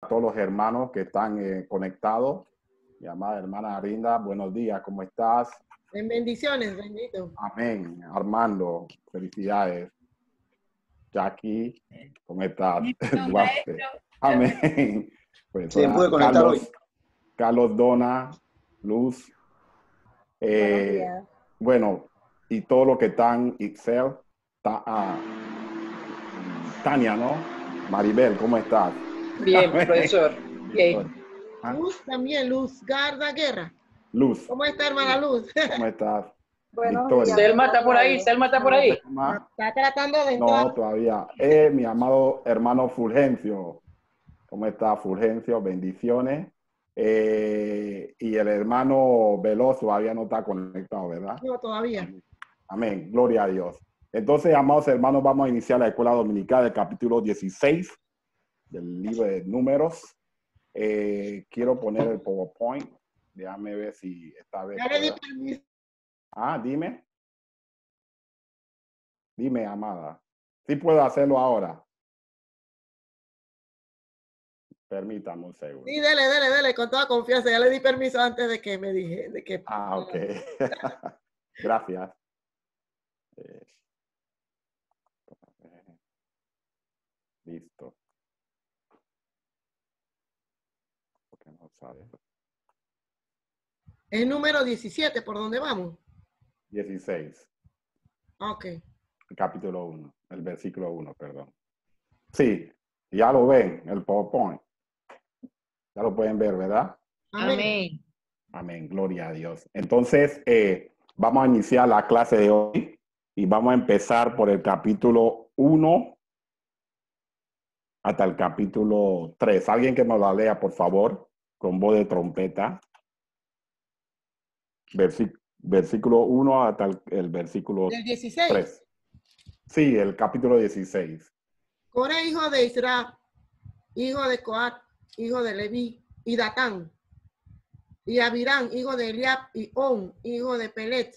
a todos los hermanos que están conectados. Mi amada hermana Arinda, buenos días, ¿cómo estás? En bendiciones, bendito. Amén. Armando, felicidades. Jackie, ¿cómo estás? Duarte. Amén. Pues, Sí, pude conectar hoy. Carlos Dona, Luz. Bueno, y todo lo que están, Ixel, Tania, ¿no? Maribel, ¿cómo estás? Bien, profesor. Bien. Luz también, Luz Garda Guerra. Luz. ¿Cómo está, hermana Luz? ¿Cómo estás? Buenos Victoria. días. Selma está por ahí, Selma está por ahí. Está tratando de entrar. No, todavía. Mi amado hermano Fulgencio. ¿Cómo está, Fulgencio? Bendiciones. Y el hermano Veloz todavía no está conectado, ¿verdad? No, todavía. Amén. Amén. Gloria a Dios. Entonces, amados hermanos, vamos a iniciar la escuela dominical del capítulo 16 del libro de Números. Quiero poner el PowerPoint. Déjame ver si esta vez. Ya le di permiso. Dime. Dime, amada. Sí puedo hacerlo ahora. Permítame un segundo. Sí, dele, con toda confianza. Ya le di permiso antes de que me dije. Ok. Gracias. Listo. Porque no sabe. Es número 17, ¿por dónde vamos? 16. Ok. El capítulo 1. El versículo 1, perdón. Sí, ya lo ven, el PowerPoint. Ya lo pueden ver, ¿verdad? Amén. Amén, gloria a Dios. Entonces, vamos a iniciar la clase de hoy y vamos a empezar por el capítulo 1 hasta el capítulo 3. Alguien que me lo lea, por favor, con voz de trompeta. Versículo 1 hasta el versículo Del 16. 3. Sí, el capítulo 16. Coré, hijo de Israel, hijo de Coat, hijo de Leví, y Datán, y Abirán, hijo de Eliab, y On, hijo de Pelet,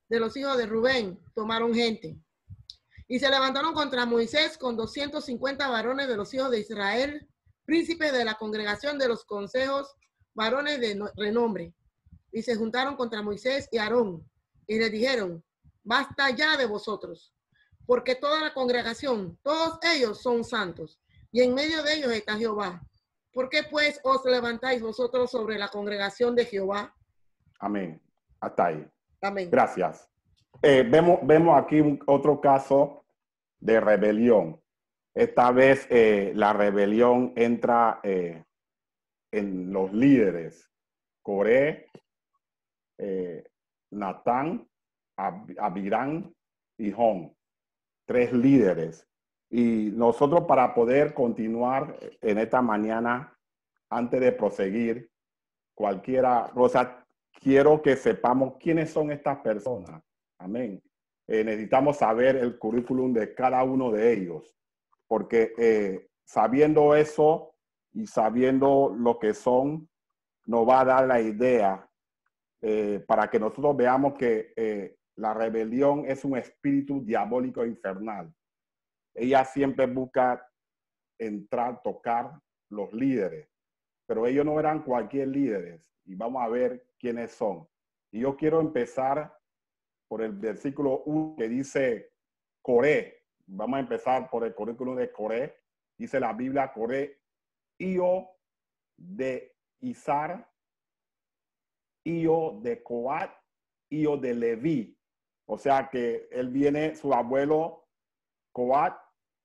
de los hijos de Rubén, tomaron gente. Y se levantaron contra Moisés con 250 varones de los hijos de Israel, príncipes de la congregación de los consejos, varones de renombre. Y se juntaron contra Moisés y Aarón, y les dijeron: basta ya de vosotros, porque toda la congregación, todos ellos son santos, y en medio de ellos está Jehová. ¿Por qué pues os levantáis vosotros sobre la congregación de Jehová? Amén. Hasta ahí. Amén. Gracias. Vemos aquí otro caso de rebelión. Esta vez la rebelión entra en los líderes. Coré, Natán, Abirán y Jon. 3 líderes. Y nosotros, para poder continuar en esta mañana, antes de proseguir cualquiera cosa, quiero que sepamos quiénes son estas personas. Amén. Necesitamos saber el currículum de cada uno de ellos, porque sabiendo eso y sabiendo lo que son, nos va a dar la idea para que nosotros veamos que la rebelión es un espíritu diabólico infernal. Ella siempre busca entrar, tocar los líderes, pero ellos no eran cualquier líderes, y vamos a ver quiénes son. Y yo quiero empezar por el versículo 1 que dice Coré. Vamos a empezar por el currículum de Coré. Dice la Biblia: Coré, hijo de Izar, hijo de Coat, hijo de Leví. O sea que él viene, su abuelo Coat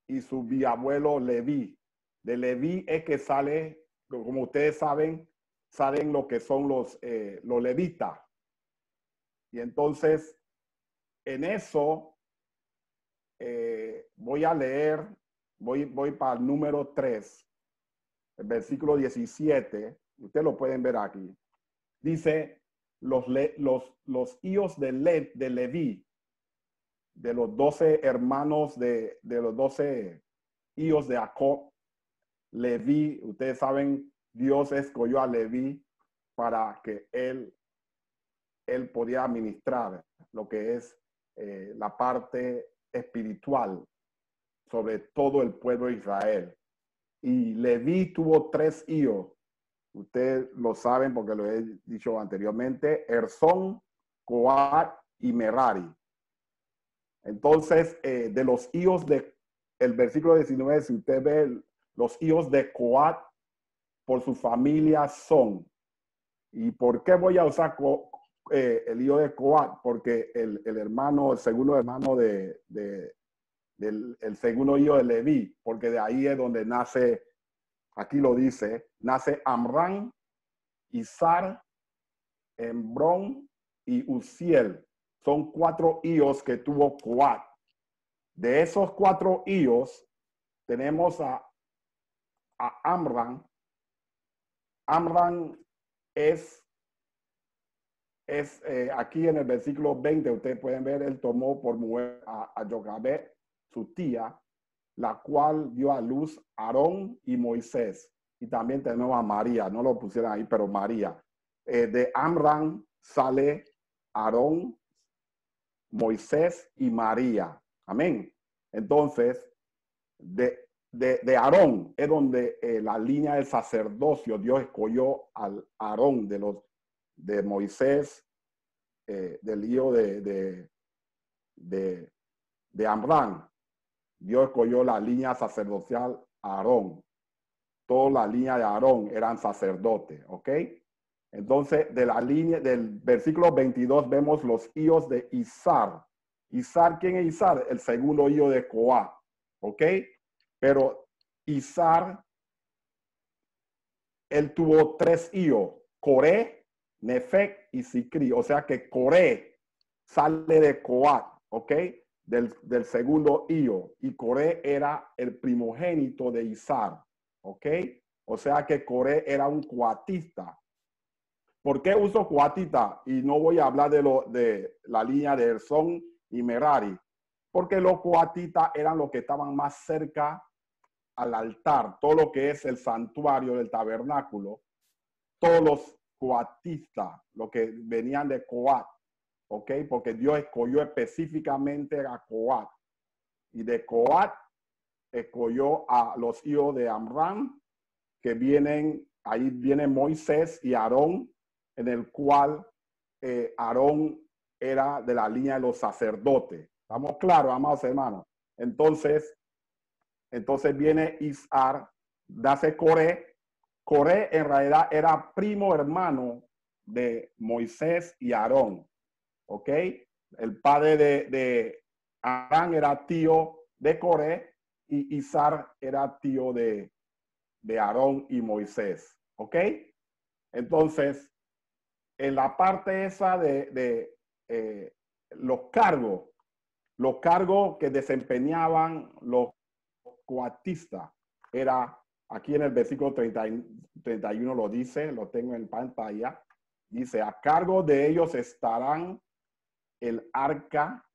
y su bisabuelo Leví. De Leví es que sale, como ustedes saben, salen lo que son los levitas. Y entonces, en eso, voy a leer, voy para el número 3, el versículo 17. Ustedes lo pueden ver aquí. Dice: los hijos de Leví, de los 12 hermanos de los 12 hijos de Jacob, Leví, ustedes saben, Dios escogió a Leví para que él podía administrar lo que es la parte espiritual sobre todo el pueblo de Israel. Y Leví tuvo 3 hijos. Ustedes lo saben porque lo he dicho anteriormente. Ersón, Coat y Merari. Entonces, de los hijos el versículo 19, si usted ve, los hijos de Coat por su familia son. ¿Y por qué voy a usar el hijo de Coat? Porque el hermano, el segundo hermano del el segundo hijo de Leví, porque de ahí es donde nace, aquí lo dice, nace Amram, Izar, Embrón y Uziel. Son 4 hijos que tuvo Coat. De esos 4 hijos, tenemos a Amram. Amram es aquí en el versículo 20, ustedes pueden ver, él tomó por mujer a Jocabet, su tía, la cual dio a luz a Aarón y Moisés. Y también tenemos a María, no lo pusieron ahí, pero María. De Amram sale Aarón, Moisés y María. Amén. Entonces, de Aarón es donde la línea del sacerdocio, Dios escogió al Aarón de Moisés, del hijo de Amram. Dios escogió la línea sacerdotal a Aarón. Toda la línea de Aarón eran sacerdotes, ¿ok? Entonces, de la línea del versículo 22 vemos los hijos de Izar. Izar, ¿quién es Izar? El segundo hijo de Coat, ¿ok? Pero Izar, él tuvo 3 hijos, Coré, Nefec y Sicri. O sea que Coré sale de Coat, ¿ok? Del segundo hijo. Y Coré era el primogénito de Izar, ¿ok? O sea que Coré era un coatista. ¿Por qué uso coatita? Y no voy a hablar de la línea de Ersón y Merari. Porque los coatitas eran los que estaban más cerca al altar. Todo lo que es el santuario del tabernáculo. Todos los coatistas, los que venían de Coat. ¿Ok? Porque Dios escogió específicamente a Coat. Y de Coat escogió a los hijos de Amram, que vienen, ahí viene Moisés y Aarón, en el cual Aarón era de la línea de los sacerdotes. ¿Estamos claros, amados hermanos? Entonces viene Izar, nace Coré. Coré en realidad era primo hermano de Moisés y Aarón. ¿Ok? El padre de Arán era tío de Coré y Izar era tío de Aarón y Moisés. ¿Ok? Entonces, en la parte esa de los cargos que desempeñaban los coatistas, era aquí en el versículo 31 lo dice, lo tengo en pantalla, dice, a cargo de ellos estarán el arca,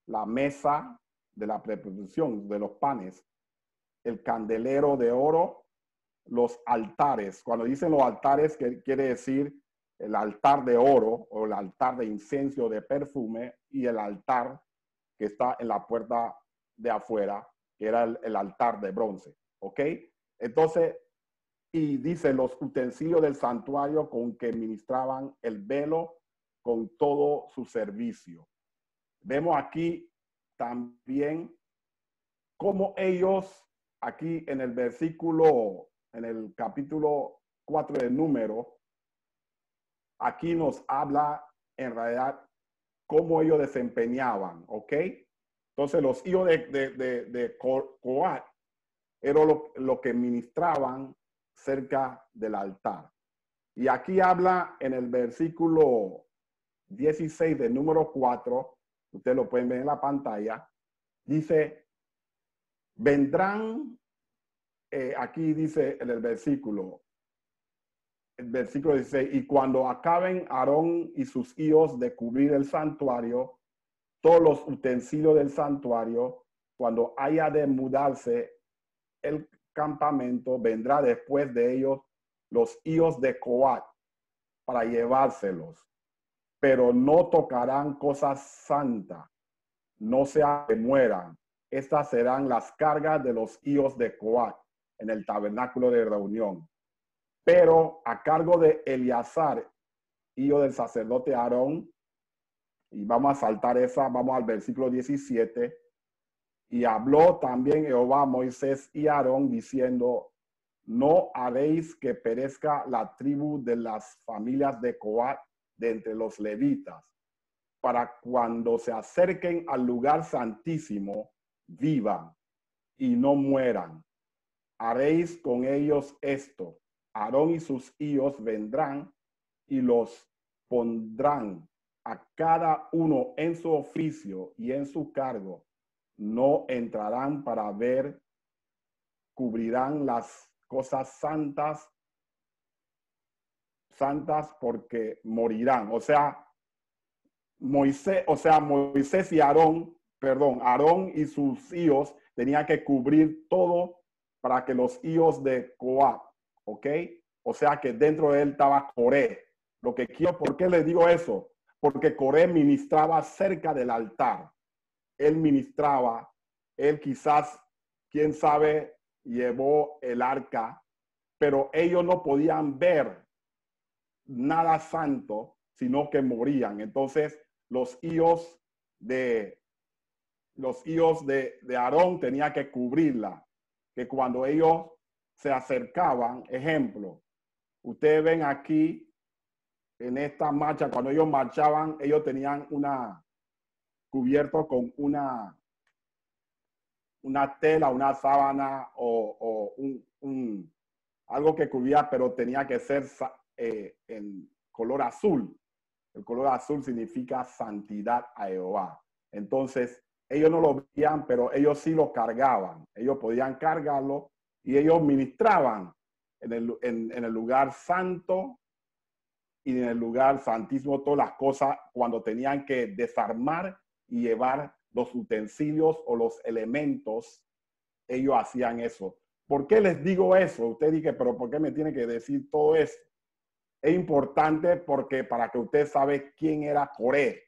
la mesa de la preposición de los panes, el candelero de oro, los altares. Cuando dicen los altares, que quiere decir el altar de oro o el altar de incienso de perfume y el altar que está en la puerta de afuera, que era el altar de bronce. ¿Ok? Entonces, y dice los utensilios del santuario con que ministraban el velo con todo su servicio. Vemos aquí también cómo ellos, aquí en el versículo, en el capítulo 4 de Número, aquí nos habla en realidad cómo ellos desempeñaban, ¿ok? Entonces los hijos de Coat eran lo que ministraban cerca del altar. Y aquí habla en el versículo 16 de Número 4, ustedes lo pueden ver en la pantalla, dice, vendrán, aquí dice en el versículo 16, y cuando acaben Aarón y sus hijos de cubrir el santuario, todos los utensilios del santuario, cuando haya de mudarse el campamento, vendrá después de ellos los hijos de Coat para llevárselos, pero no tocarán cosas santas, no sea que mueran. Estas serán las cargas de los hijos de Coat. en el tabernáculo de reunión. Pero a cargo de Eleazar, hijo del sacerdote Aarón, y vamos a saltar esa, vamos al versículo 17, y habló también Jehová a Moisés y Aarón diciendo, no haréis que perezca la tribu de las familias de Coat de entre los levitas, para cuando se acerquen al lugar santísimo, vivan y no mueran. Haréis con ellos esto. Aarón y sus hijos vendrán y los pondrán a cada uno en su oficio y en su cargo. No entrarán para ver, cubrirán las cosas santas porque morirán. O sea, Moisés y Aarón, Aarón y sus hijos tenían que cubrir todo para que los hijos de Coat, ¿ok? O sea que dentro de él estaba Coré. Lo que quiero, ¿por qué les digo eso? Porque Coré ministraba cerca del altar. Él ministraba, él quizás, quién sabe, llevó el arca, pero ellos no podían ver nada santo, sino que morían. Entonces, los hijos de Aarón tenían que cubrirla, que cuando ellos se acercaban, ejemplo, ustedes ven aquí en esta marcha, cuando ellos marchaban, ellos tenían cubierto con una tela, una sábana o algo que cubría, pero tenía que ser en color azul. El color azul significa santidad a Jehová. Entonces, ellos no lo veían, pero ellos sí lo cargaban. Ellos podían cargarlo y ellos ministraban en el lugar santo y en el lugar santísimo todas las cosas cuando tenían que desarmar y llevar los utensilios o los elementos. Ellos hacían eso. ¿Por qué les digo eso? Usted dice, pero ¿por qué me tiene que decir todo esto? Es importante porque para que usted sabe quién era Coré.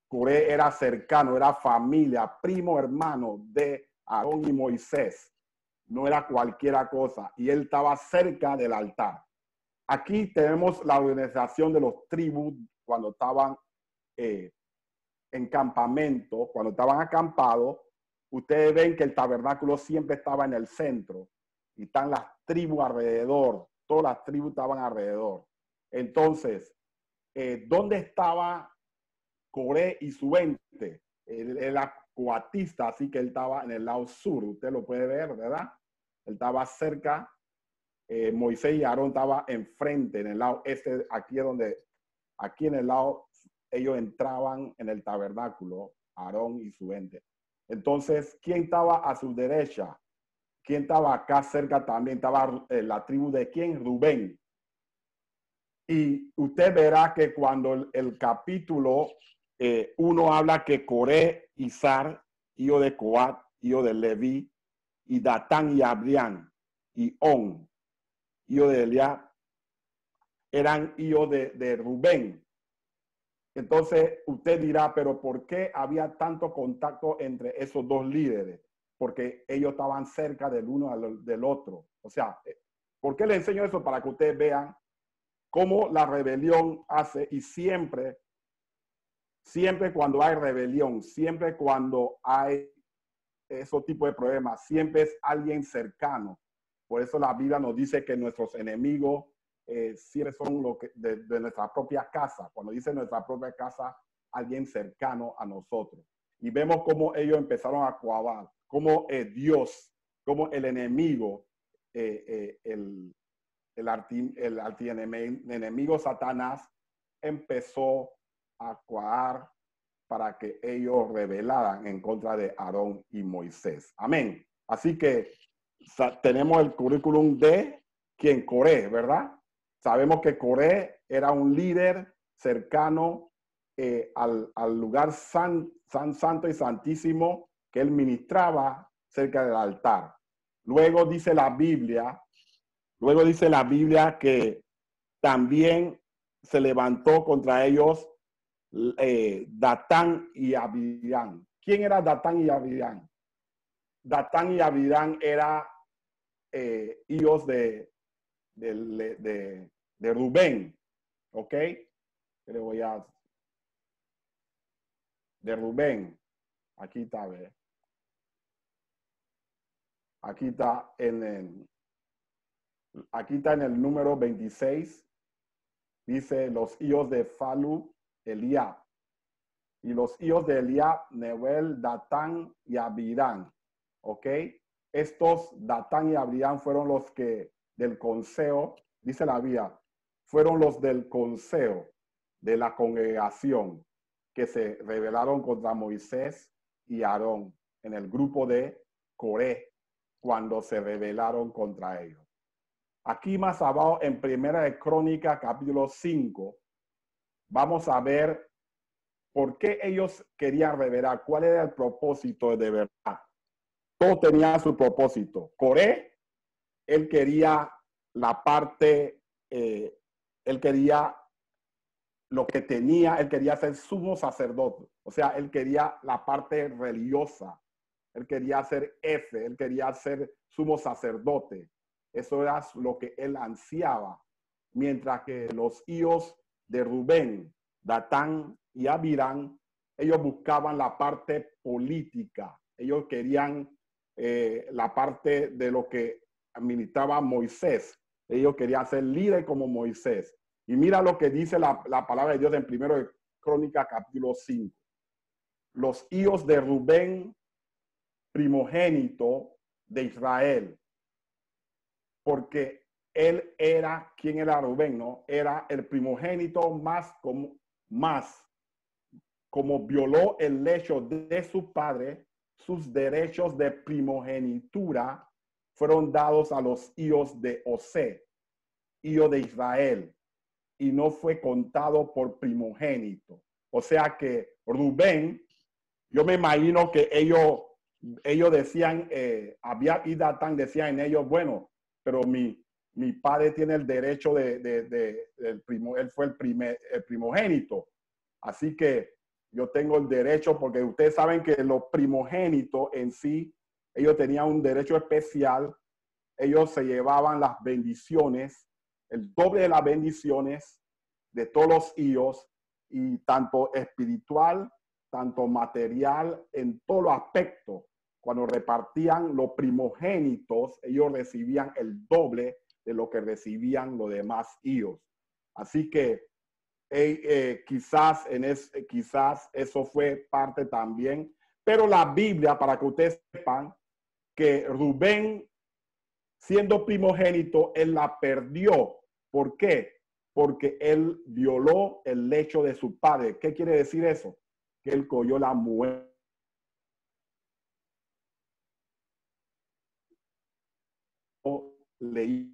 Coré era cercano, era familia, primo hermano de Aarón y Moisés. No era cualquier cosa. Y él estaba cerca del altar. Aquí tenemos la organización de los tribus cuando estaban en campamento, cuando estaban acampados. Ustedes ven que el tabernáculo siempre estaba en el centro y están las tribus alrededor. Todas las tribus estaban alrededor. Entonces, ¿dónde estaba Coré y su ente? Él era coatista, así que él estaba en el lado sur. Usted lo puede ver, ¿verdad? Él estaba cerca. Moisés y Aarón estaban enfrente, en el lado este, aquí en el lado, ellos entraban en el tabernáculo, Aarón y su ente. Entonces, ¿quién estaba a su derecha? ¿Quién estaba acá cerca también? Estaba la tribu de ¿quién? Rubén. Y usted verá que cuando el capítulo 1 habla que Coré, Izar, hijo de Coat, hijo de Leví, y Datán y Abiram, y On, hijo de Eliab, eran hijos de Rubén. Entonces usted dirá, pero ¿por qué había tanto contacto entre esos dos líderes? Porque ellos estaban cerca del uno del otro. O sea, ¿por qué le enseño eso? Para que ustedes vean cómo la rebelión hace, y siempre cuando hay rebelión, siempre cuando hay esos tipos de problemas, siempre es alguien cercano. Por eso la Biblia nos dice que nuestros enemigos siempre son de nuestra propia casa. Cuando dice nuestra propia casa, alguien cercano a nosotros. Y vemos cómo ellos empezaron a coabar, cómo Dios, cómo el enemigo, el enemigo Satanás empezó a coar para que ellos rebelaran en contra de Aarón y Moisés. Amén. Así que tenemos el currículum de quien Coré, ¿verdad? Sabemos que Coré era un líder cercano al lugar santo y santísimo que él ministraba cerca del altar. Luego dice la Biblia que también se levantó contra ellos Datán y Abiram. ¿Quién era Datán y Abiram? Datán y Abiram era hijos de Rubén, ¿ok? Le voy a... De Rubén. Aquí está, ¿ve? Aquí está aquí está en el número 26. Dice los hijos de Falu, Eliab. Y los hijos de Eliab, Neuel, Datán y Abirán. ¿Ok? Estos Datán y Abirán fueron los que del consejo, dice la Biblia, fueron los del consejo de la congregación que se rebelaron contra Moisés y Aarón en el grupo de Coré cuando se rebelaron contra ellos. Aquí más abajo en Primera de Crónica, capítulo 5, vamos a ver por qué ellos querían revelar, cuál era el propósito de verdad. Todo tenía su propósito. Coré, él quería la parte, él quería lo que tenía, él quería ser sumo sacerdote. O sea, él quería la parte religiosa. Él quería ser él quería ser sumo sacerdote. Eso era lo que él ansiaba. Mientras que los hijos de Rubén, Datán y Abirán, ellos buscaban la parte política. Ellos querían la parte de lo que administraba Moisés. Ellos querían ser líder como Moisés. Y mira lo que dice la palabra de Dios en 1 Crónica, capítulo 5. Los hijos de Rubén, primogénito de Israel, porque él era, ¿quién era Rubén? ¿No? Era el primogénito como violó el lecho de su padre, sus derechos de primogenitura fueron dados a los hijos de Osé, hijo de Israel, y no fue contado por primogénito. O sea que Rubén, yo me imagino que ellos decían, Abiab y Datán decían en ellos, bueno, pero mi padre tiene el derecho él fue el primogénito. Así que yo tengo el derecho, porque ustedes saben que los primogénitos en sí, ellos tenían un derecho especial. Ellos se llevaban las bendiciones, el doble de las bendiciones de todos los hijos, y tanto espiritual, tanto material, en todos los aspectos. Cuando repartían los primogénitos, ellos recibían el doble de lo que recibían los demás hijos. Así que quizás eso fue parte también. Pero la Biblia, para que ustedes sepan, que Rubén, siendo primogénito, él la perdió. ¿Por qué? Porque él violó el lecho de su padre. ¿Qué quiere decir eso? Que él cogió la mujer. Leí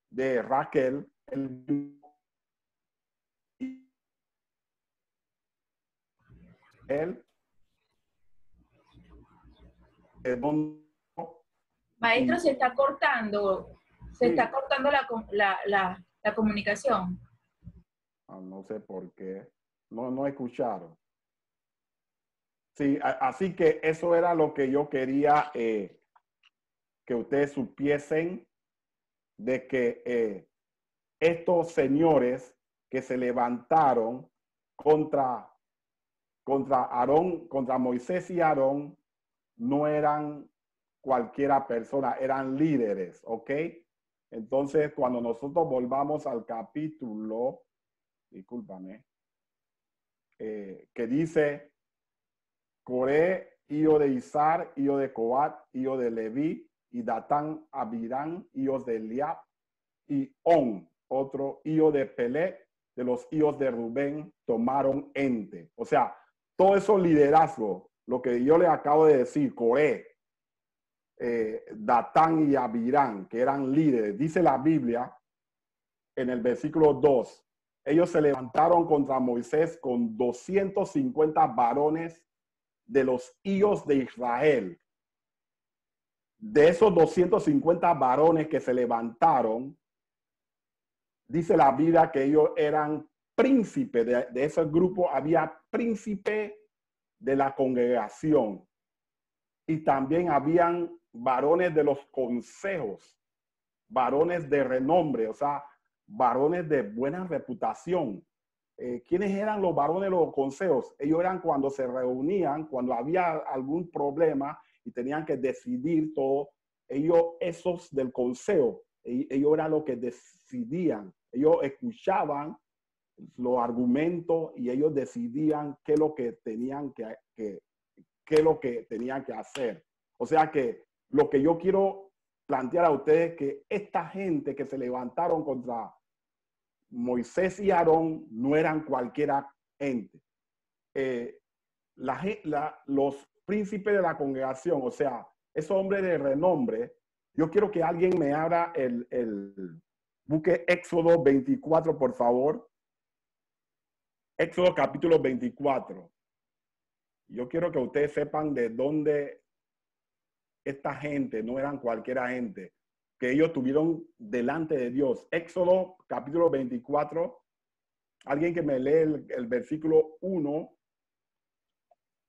de Raquel, él Maestro, se está cortando, está cortando la comunicación. No sé por qué, no escucharon. Sí, así que eso era lo que yo quería que ustedes supiesen, de que estos señores que se levantaron contra Aarón, contra Moisés y Aarón, no eran cualquiera persona, eran líderes, ¿ok? Entonces, cuando nosotros volvamos al capítulo, discúlpame, que dice Coré, hijo de Izar, hijo de Coat, hijo de Leví, y Datán, Abirán, hijos de Eliab, y On, otro hijo de Pelet, de los hijos de Rubén, tomaron ente. O sea, todo eso liderazgo, lo que yo le acabo de decir, Coré, Datán y Abirán, que eran líderes, dice la Biblia en el versículo 2, ellos se levantaron contra Moisés con 250 varones de los hijos de Israel. De esos 250 varones que se levantaron, dice la Biblia que ellos eran príncipe de ese grupo, había príncipe de la congregación. Y también habían varones de los consejos, varones de renombre, o sea, varones de buena reputación. ¿Quiénes eran los varones de los consejos? Ellos eran cuando se reunían, cuando había algún problema y tenían que decidir todo. Ellos, esos del consejo, ellos eran los que decidían. Ellos escuchaban los argumentos y ellos decidían qué es lo que tenían qué es lo que tenían que hacer. O sea que lo que yo quiero plantear a ustedes es que esta gente que se levantaron contra Moisés y Aarón no eran cualquiera gente. Los príncipes de la congregación, o sea, esos hombres de renombre, yo quiero que alguien me abra el busque Éxodo 24, por favor. Éxodo capítulo 24. Yo quiero que ustedes sepan de dónde esta gente no eran cualquiera gente, que ellos tuvieron delante de Dios. Éxodo capítulo 24. Alguien que me lee el versículo 1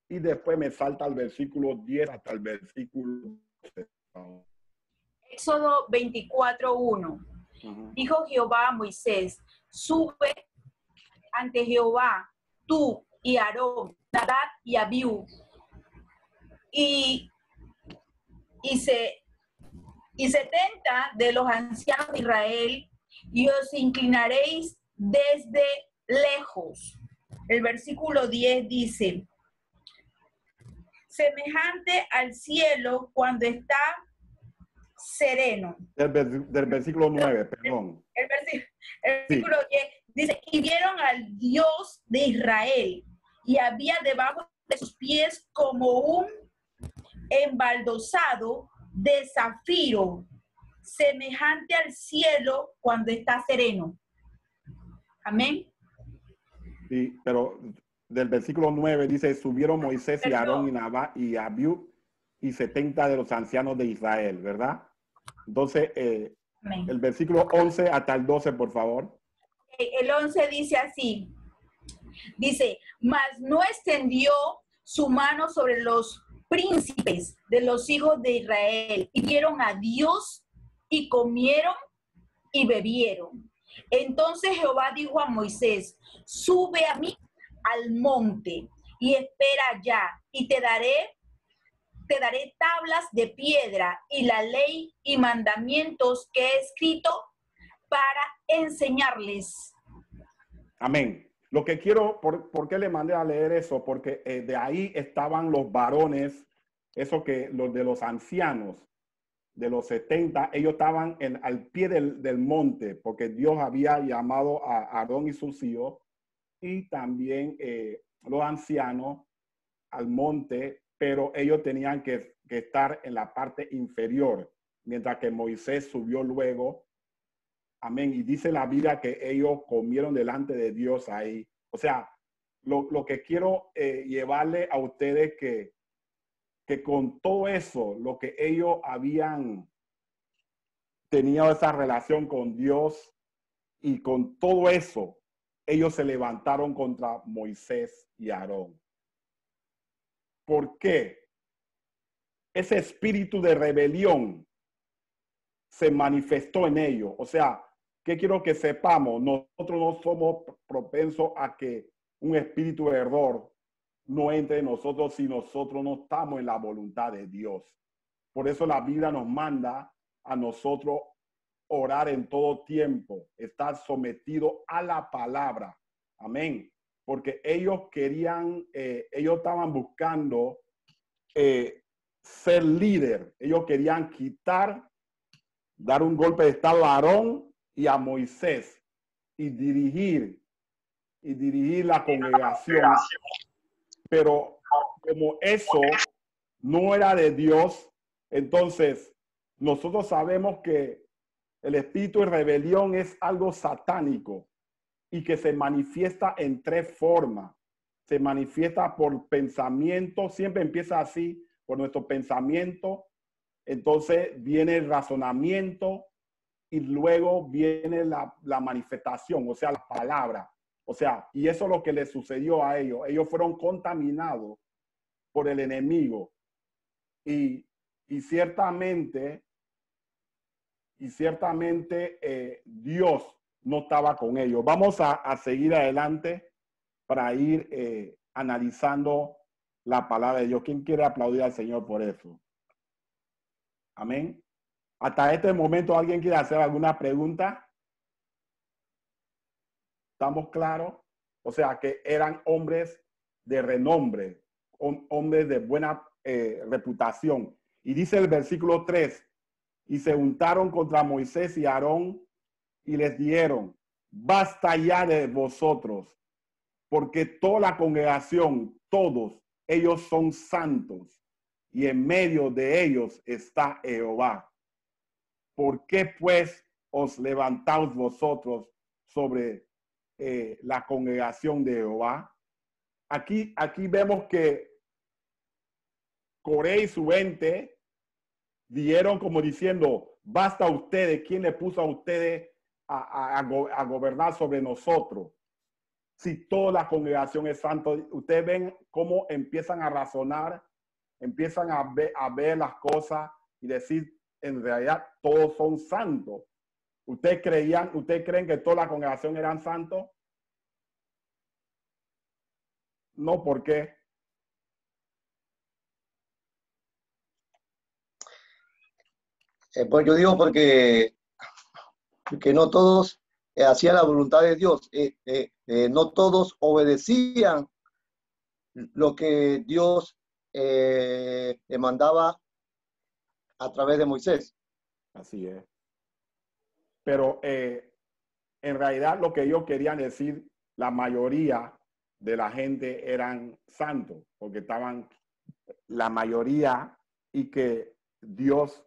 y después me salta al versículo 10 hasta el versículo 12. Éxodo 24:1. Dijo Jehová a Moisés: sube ante Jehová, tú y Aarón, Nadab y Abiú, y 70 de los ancianos de Israel, y os inclinaréis desde lejos. El versículo 10 dice: semejante al cielo cuando está sereno. Del versículo 9, perdón. El versículo 10 dice: y vieron al Dios de Israel, y había debajo de sus pies como un embaldosado de zafiro, semejante al cielo cuando está sereno. Amén. Sí, pero del versículo 9 dice: subieron Moisés y Aarón y Nadab y Abiú y 70 de los ancianos de Israel, ¿verdad? Entonces, el versículo 11 hasta el 12, por favor. El 11 dice así. Dice: mas no extendió su mano sobre los príncipes de los hijos de Israel, y vieron a Dios y comieron y bebieron. Entonces Jehová dijo a Moisés: sube a mí al monte y espera allá, y te daré tablas de piedra y la ley y mandamientos que he escrito para enseñarles. Amén. Lo que quiero, ¿por qué le mandé a leer eso? Porque de ahí estaban los varones, esos que los de los ancianos, de los 70, ellos estaban al pie del monte, porque Dios había llamado a Aarón y sus hijos, y también los ancianos al monte, pero ellos tenían que estar en la parte inferior, mientras que Moisés subió luego. Amén. Y dice la Biblia que ellos comieron delante de Dios ahí. O sea, lo que quiero llevarle a ustedes que con todo eso, lo que ellos habían tenido esa relación con Dios, y con todo eso, ellos se levantaron contra Moisés y Aarón. ¿Por qué? Ese espíritu de rebelión se manifestó en ellos. O sea, ¿qué quiero que sepamos? Nosotros no somos propensos a que un espíritu de error no entre en nosotros si nosotros no estamos en la voluntad de Dios. Por eso la Biblia nos manda a nosotros orar en todo tiempo, estar sometido a la palabra. Amén. Porque ellos querían, ellos estaban buscando ser líder. Ellos querían dar un golpe de estado a Aarón y a Moisés y dirigir la congregación. Pero como eso no era de Dios, entonces nosotros sabemos que el espíritu de rebelión es algo satánico y que se manifiesta en tres formas. Se manifiesta por pensamiento, siempre empieza así, por nuestro pensamiento. Entonces viene el razonamiento y luego viene la manifestación, o sea, la palabra. O sea, y eso es lo que les sucedió a ellos. Ellos fueron contaminados por el enemigo. Y ciertamente, Dios no estaba con ellos. Vamos a seguir adelante para ir analizando la palabra de Dios. ¿Quién quiere aplaudir al Señor por eso? Amén. Hasta este momento, ¿alguien quiere hacer alguna pregunta? ¿Estamos claros? O sea, que eran hombres de renombre, hombres de buena reputación. Y dice el versículo 3, y se juntaron contra Moisés y Aarón y les dijeron, basta ya de vosotros, porque toda la congregación, todos ellos son santos, y en medio de ellos está Jehová. ¿Por qué pues os levantáis vosotros sobre la congregación de Jehová? Aquí vemos que Coré y su ente dieron como diciendo, basta a ustedes, ¿quién le puso a ustedes a gobernar sobre nosotros? Si toda la congregación es santo, ustedes ven cómo empiezan a razonar, empiezan a ver las cosas y decir, en realidad todos son santos. ¿Ustedes creen que toda la congregación eran santos? No, ¿por qué? Pues yo digo porque no todos hacían la voluntad de Dios, no todos obedecían lo que Dios le mandaba a través de Moisés. Así es. Pero en realidad lo que ellos querían decir, la mayoría de la gente eran santos, porque estaban la mayoría y que Dios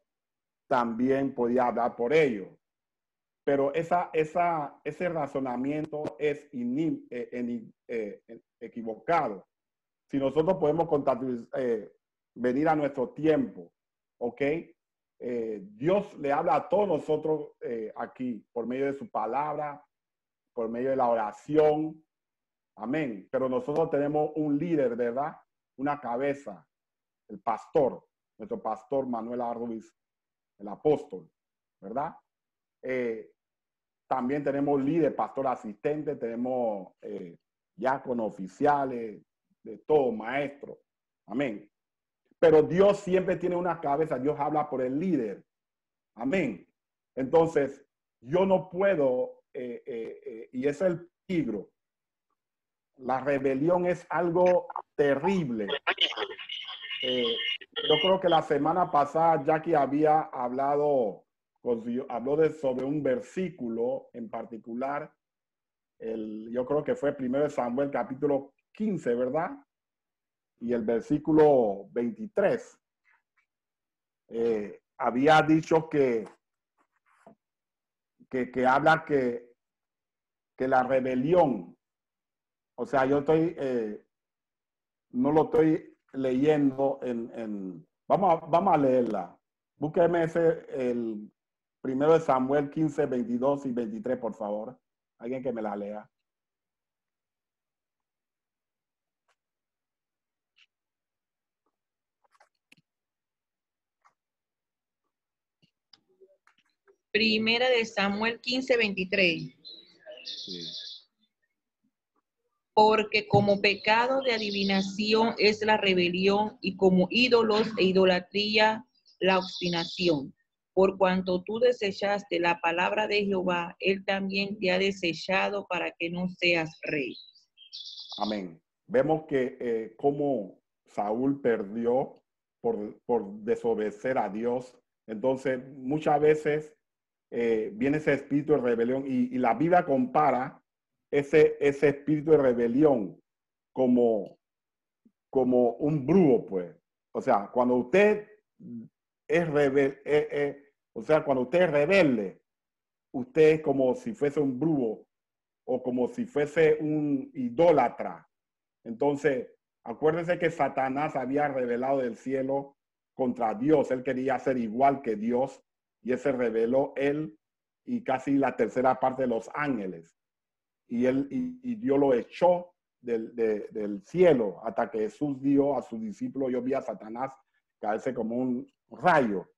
también podía hablar por ellos. Pero ese razonamiento es equivocado. Si nosotros podemos venir a nuestro tiempo, ¿ok? Dios le habla a todos nosotros aquí por medio de su palabra, por medio de la oración. Amén. Pero nosotros tenemos un líder, ¿verdad? Una cabeza, el pastor, nuestro pastor Manuel Arruiz, el apóstol, ¿verdad? También tenemos líder, pastor asistente, tenemos diáconos oficiales, de todo, maestro. Amén. Pero Dios siempre tiene una cabeza, Dios habla por el líder. Amén. Entonces, yo no puedo, y es el peligro. La rebelión es algo terrible. Yo creo que la semana pasada Jackie había habló sobre un versículo en particular. Yo creo que fue 1 Samuel capítulo 15, ¿verdad? Y el versículo 23. Había dicho que habla que la rebelión, o sea, yo no lo estoy leyendo vamos a leerla. Búsqueme el 1 Samuel 15, 22 y 23, por favor. Alguien que me la lea. Primera de Samuel 15, 23. Sí. Porque como pecado de adivinación es la rebelión, y como ídolos e idolatría la obstinación. Por cuanto tú desechaste la palabra de Jehová, él también te ha desechado para que no seas rey. Amén. Vemos que como Saúl perdió por desobedecer a Dios. Entonces, muchas veces viene ese espíritu de rebelión y la Biblia compara ese espíritu de rebelión como un brujo, pues. O sea, cuando usted es cuando usted es rebelde, usted es como si fuese un brujo o como si fuese un idólatra. Entonces, acuérdense que Satanás había revelado del cielo contra Dios. Él quería ser igual que Dios y él se rebeló él y casi la tercera parte de los ángeles. y Dios lo echó del cielo hasta que Jesús dio a sus discípulos, yo vi a Satanás caerse como un rayo.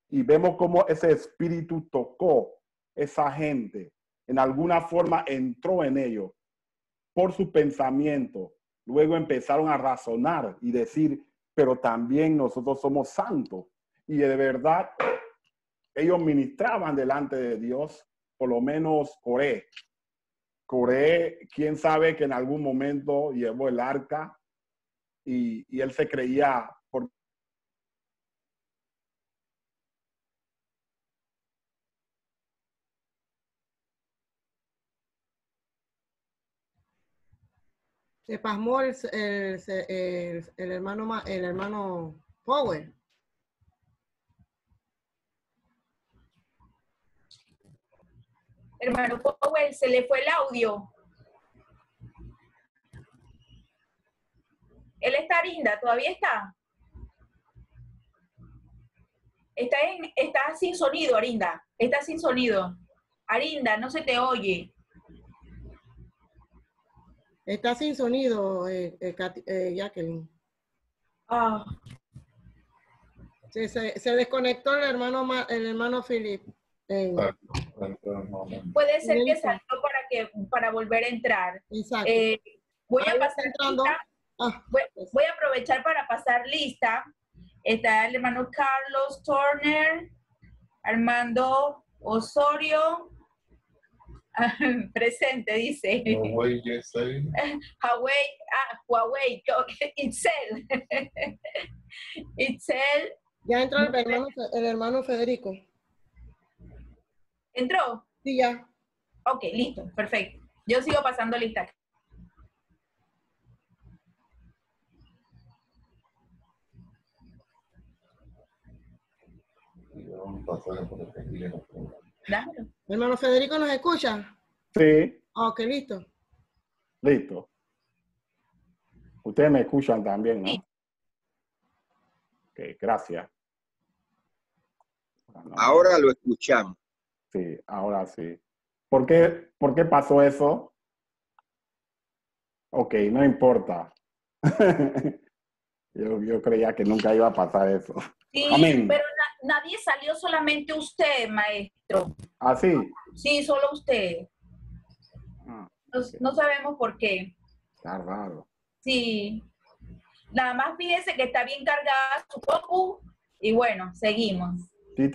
Y vemos cómo ese espíritu tocó esa gente. En alguna forma entró en ellos por su pensamiento. Luego empezaron a razonar y decir, pero también nosotros somos santos. Y de verdad, ellos ministraban delante de Dios, por lo menos Coré. Coré, quién sabe que en algún momento llevó el arca y él se creía por Se pasmó el hermano Power. Hermano Powell, se le fue el audio. Él está, Arinda, ¿todavía está? Está sin sonido, Arinda. Está sin sonido. Arinda, no se te oye. Está sin sonido, Jacqueline. Ah, Se desconectó el hermano Philip. puede ser que saltó para volver a entrar. Exacto. Voy a Ahí pasar está entrando. lista. Voy a aprovechar para pasar lista. Está el hermano Carlos Turner, Armando Osorio, presente, dice. Huawei, Huawei, Itzel. Itzel. Ya entró el hermano Federico. ¿Entró? Sí, ya. Ok, listo, perfecto. Yo sigo pasando lista. Dámelo. Hermano Federico, ¿nos escucha? Sí. Ok, listo. Listo. Ustedes me escuchan también, ¿no? Sí. Ok, gracias. Ahora lo escuchamos. Sí, ahora sí. ¿Por qué pasó eso? Ok, no importa. Yo creía que nunca iba a pasar eso. Sí, Amén. pero nadie salió, solamente usted, maestro. ¿Ah, sí? Sí, solo usted. No sabemos por qué. Está raro. Sí. Nada más fíjese que está bien cargada su compu y bueno, seguimos. Sí,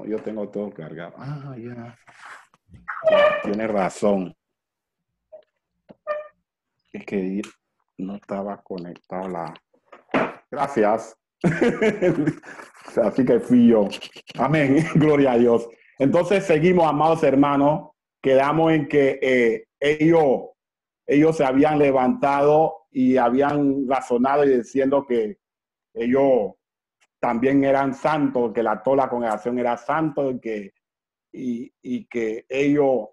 yo tengo todo cargado. Ah, ya. Tiene razón. Es que no estaba conectado la... Gracias. Así que fui yo. Amén. Gloria a Dios. Entonces seguimos, amados hermanos. Quedamos en que ellos se habían levantado y habían razonado y diciendo que ellos también eran santos, que toda la congregación era santo y que ellos,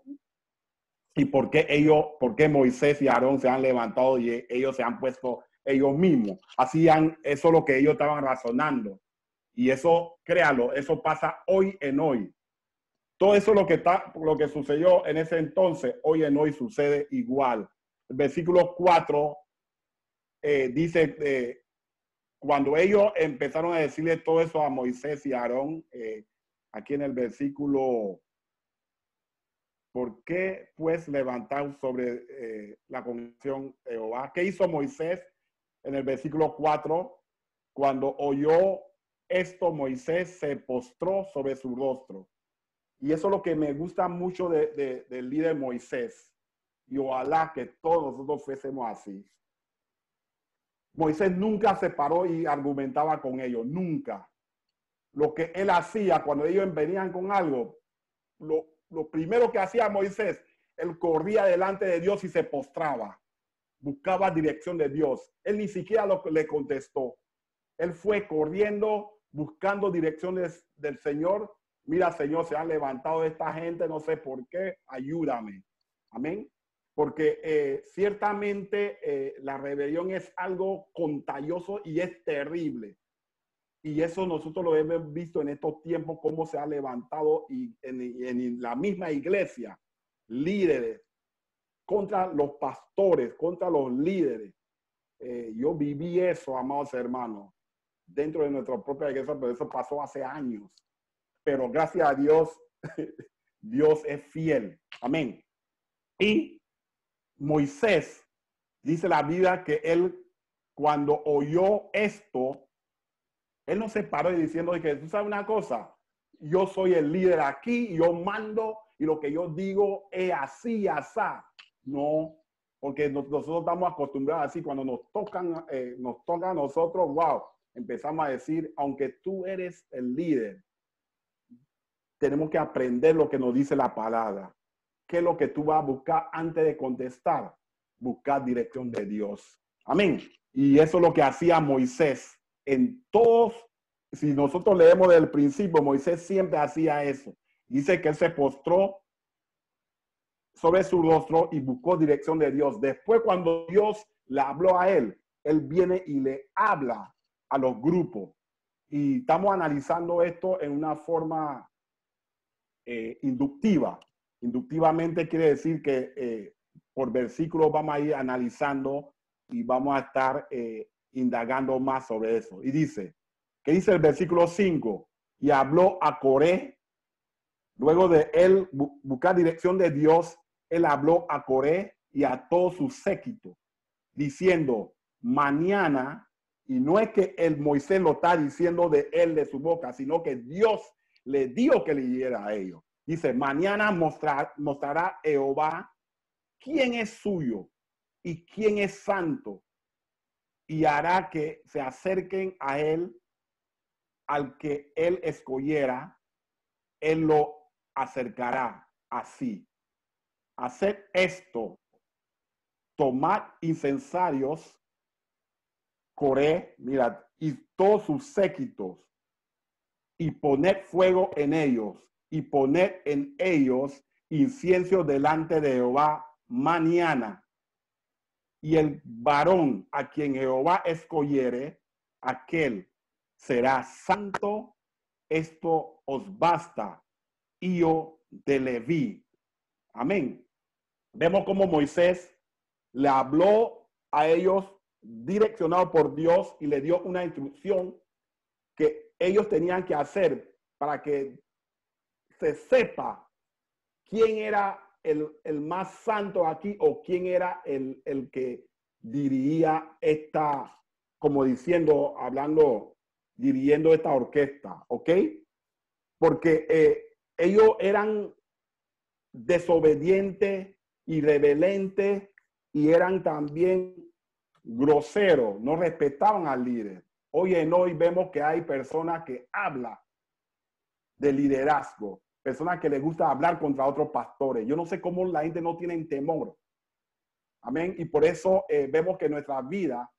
y por qué Moisés y Aarón se han levantado y ellos se han puesto ellos mismos. Eso es lo que ellos estaban razonando. Y eso, créalo, eso pasa hoy en hoy. Todo eso lo que sucedió en ese entonces, hoy en hoy sucede igual. El versículo 4 dice, cuando ellos empezaron a decirle todo eso a Moisés y a Aarón, aquí en el versículo, ¿por qué pues levantar sobre la congregación de Jehová? ¿Qué hizo Moisés? En el versículo 4, cuando oyó esto, Moisés se postró sobre su rostro. Y eso es lo que me gusta mucho del líder Moisés. Y ojalá que todos nosotros fuésemos así. Moisés nunca se paró y argumentaba con ellos, nunca. Lo que él hacía cuando ellos venían con algo, lo primero que hacía Moisés, él corría delante de Dios y se postraba. Buscaba dirección de Dios. Él ni siquiera le contestó. Él fue corriendo, buscando direcciones del Señor. Mira, Señor, se han levantado esta gente, no sé por qué, ayúdame. Amén. Porque ciertamente la rebelión es algo contagioso y es terrible. Y eso nosotros lo hemos visto en estos tiempos, cómo se ha levantado y en la misma iglesia, líderes contra los pastores, contra los líderes. Yo viví eso, amados hermanos, dentro de nuestra propia iglesia, pero eso pasó hace años. Pero gracias a Dios, Dios es fiel. Amén. Y Moisés, dice la Biblia que él, cuando oyó esto, él no se paró y diciendo que tú sabes una cosa, yo soy el líder aquí, yo mando y lo que yo digo es así, asá. No, porque nosotros estamos acostumbrados así, cuando nos toca a nosotros, wow, empezamos a decir, aunque tú eres el líder, tenemos que aprender lo que nos dice la palabra. ¿Qué es lo que tú vas a buscar antes de contestar? Buscar dirección de Dios. Amén. Y eso es lo que hacía Moisés. En todos, si nosotros leemos del principio, Moisés siempre hacía eso. Dice que él se postró sobre su rostro y buscó dirección de Dios. Después, cuando Dios le habló a él, él viene y le habla a los grupos. Y estamos analizando esto en una forma inductiva. Inductivamente quiere decir que por versículos vamos a ir analizando y vamos a estar indagando más sobre eso. Y dice, ¿qué dice el versículo 5? Y habló a Coré, luego de él buscar dirección de Dios, él habló a Coré y a todo su séquito, diciendo, mañana, y no es que el Moisés lo está diciendo de él, de su boca, sino que Dios le dijo que le diera a ellos. Dice, mañana mostrará Jehová quién es suyo y quién es santo, y hará que se acerquen a él, al que él escogiera, él lo acercará así. Haced esto, tomad incensarios, Coré, mirad, y todos sus séquitos, y poned fuego en ellos, y poned en ellos incienso delante de Jehová mañana. Y el varón a quien Jehová escogiere, aquel será santo. Esto os basta, hijo de Leví. Amén. Vemos cómo Moisés le habló a ellos direccionado por Dios y le dio una instrucción que ellos tenían que hacer para que se sepa quién era el más santo aquí o quién era el que dirigía esta, como diciendo, hablando, dirigiendo esta orquesta, ¿ok? Porque ellos eran desobedientes, irreverentes y eran también groseros, no respetaban al líder. Hoy en hoy vemos que hay personas que hablan de liderazgo, personas que les gusta hablar contra otros pastores. Yo no sé cómo la gente no tiene temor. Amén. Y por eso vemos que en nuestra vida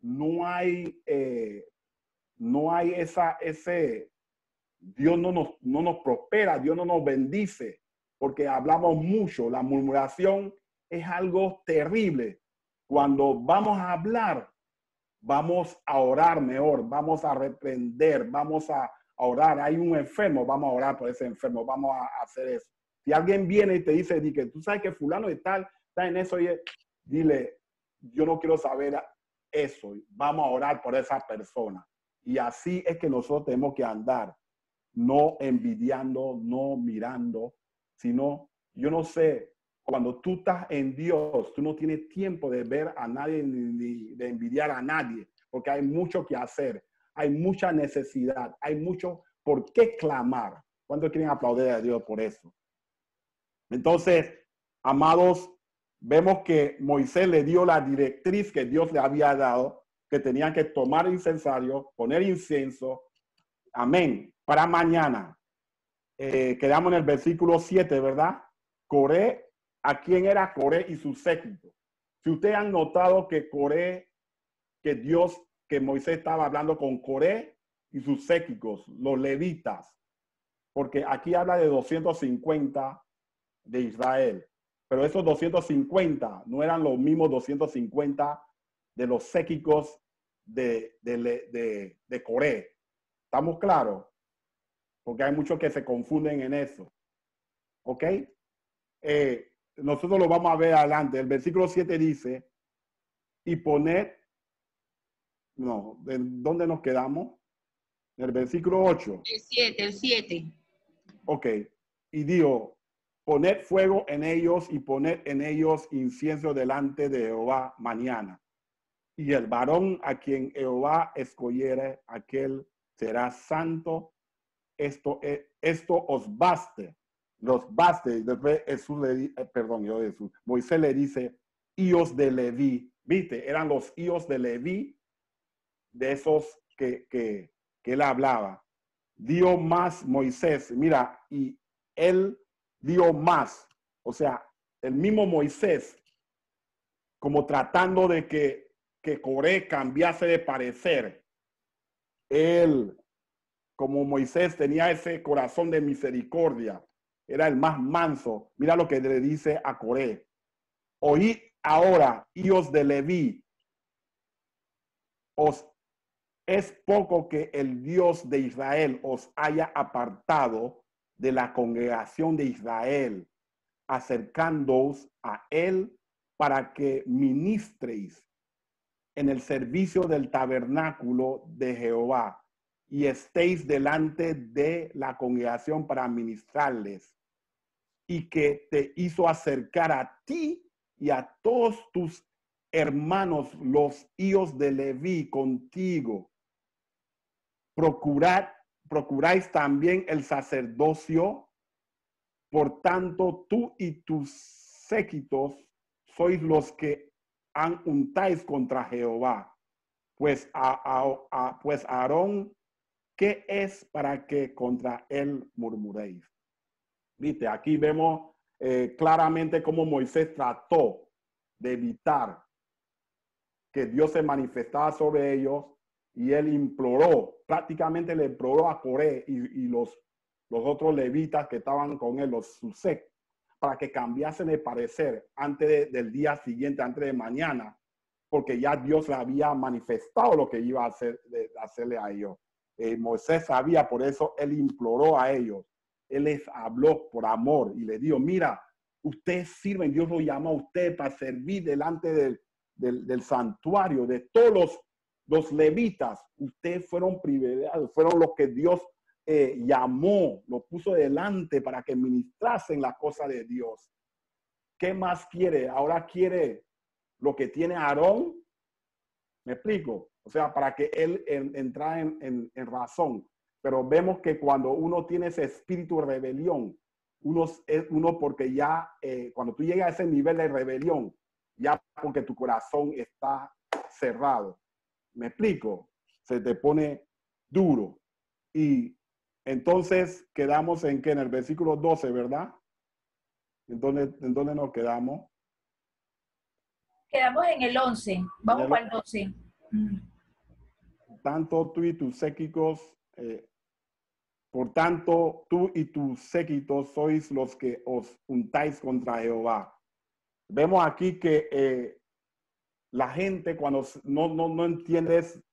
no hay ese, Dios no nos prospera, Dios no nos bendice, porque hablamos mucho. La murmuración es algo terrible. Cuando vamos a hablar, vamos a orar mejor, vamos a reprender, vamos a orar. Hay un enfermo, vamos a orar por ese enfermo, vamos a hacer eso. Si alguien viene y te dice, que tú sabes que fulano de tal está en eso, y dile, yo no quiero saber eso, vamos a orar por esa persona. Y así es que nosotros tenemos que andar, no envidiando, no mirando, sino, yo no sé, cuando tú estás en Dios, tú no tienes tiempo de ver a nadie ni de envidiar a nadie, porque hay mucho que hacer, hay mucha necesidad, hay mucho por qué clamar. ¿Cuántos quieren aplaudir a Dios por eso? Entonces, amados, vemos que Moisés le dio la directriz que Dios le había dado, que tenían que tomar incensario, poner incienso, amén, para mañana. Quedamos en el versículo 7, ¿verdad? Coré, ¿a quién era Coré y su séquito? Si ustedes han notado que Coré, que Moisés estaba hablando con Coré y sus séquitos, los levitas, porque aquí habla de 250 de Israel, pero esos 250 no eran los mismos 250 de los séquicos de Coré. ¿Estamos claros? Porque hay muchos que se confunden en eso. ¿Ok? nosotros lo vamos a ver adelante. El versículo 7 dice, y poned, no, ¿dónde nos quedamos? En el versículo 8. El 7. Ok, y dijo, poned fuego en ellos y poned en ellos incienso delante de Jehová mañana. Y el varón a quien Jehová escogiere, aquel será santo. Esto os baste. Los baste. Después Jesús Moisés le dice, hijos de Leví. ¿Viste? Eran los hijos de Leví, de esos que él hablaba. Dio más Moisés, mira, y él dio más. O sea, el mismo Moisés, como tratando de que Coré cambiase de parecer. Él, como Moisés, tenía ese corazón de misericordia. Era el más manso. Mira lo que le dice a Coré. Oíd ahora, hijos de Leví, os es poco que el Dios de Israel os haya apartado de la congregación de Israel, acercándoos a él para que ministréis en el servicio del tabernáculo de Jehová y estéis delante de la congregación para ministrarles, y que te hizo acercar a ti y a todos tus hermanos, los hijos de Leví, contigo. Procuráis también el sacerdocio, por tanto tú y tus séquitos sois los que untáis contra Jehová. Pues Aarón, ¿qué es para que contra él murmuréis? Viste, aquí vemos claramente cómo Moisés trató de evitar que Dios se manifestara sobre ellos, y él imploró, prácticamente le imploró a Coré y los otros levitas que estaban con él, los susek, para que cambiasen de parecer antes del día siguiente, antes de mañana, porque ya Dios le había manifestado lo que iba a hacerle a ellos. Moisés sabía, por eso él imploró a ellos. Él les habló por amor y les dijo, mira, ustedes sirven, Dios lo llamó a ustedes para servir delante del santuario, de todos los levitas. Ustedes fueron privilegiados, fueron los que Dios llamó, los puso delante para que ministrasen la cosa de Dios. ¿Qué más quiere? Ahora quiere lo que tiene Aarón. ¿Me explico? O sea, para que él entra en razón. Pero vemos que cuando uno tiene ese espíritu de rebelión, uno porque ya, cuando tú llegas a ese nivel de rebelión, ya porque tu corazón está cerrado. ¿Me explico? Se te pone duro. Y entonces quedamos en que en el versículo 12, ¿verdad? ¿En dónde nos quedamos? Quedamos en el 11. Vamos para el 12. Tanto tú y tus séquitos, por tanto, tú y tus séquitos sois los que os untáis contra Jehová. Vemos aquí que la gente cuando no entiendes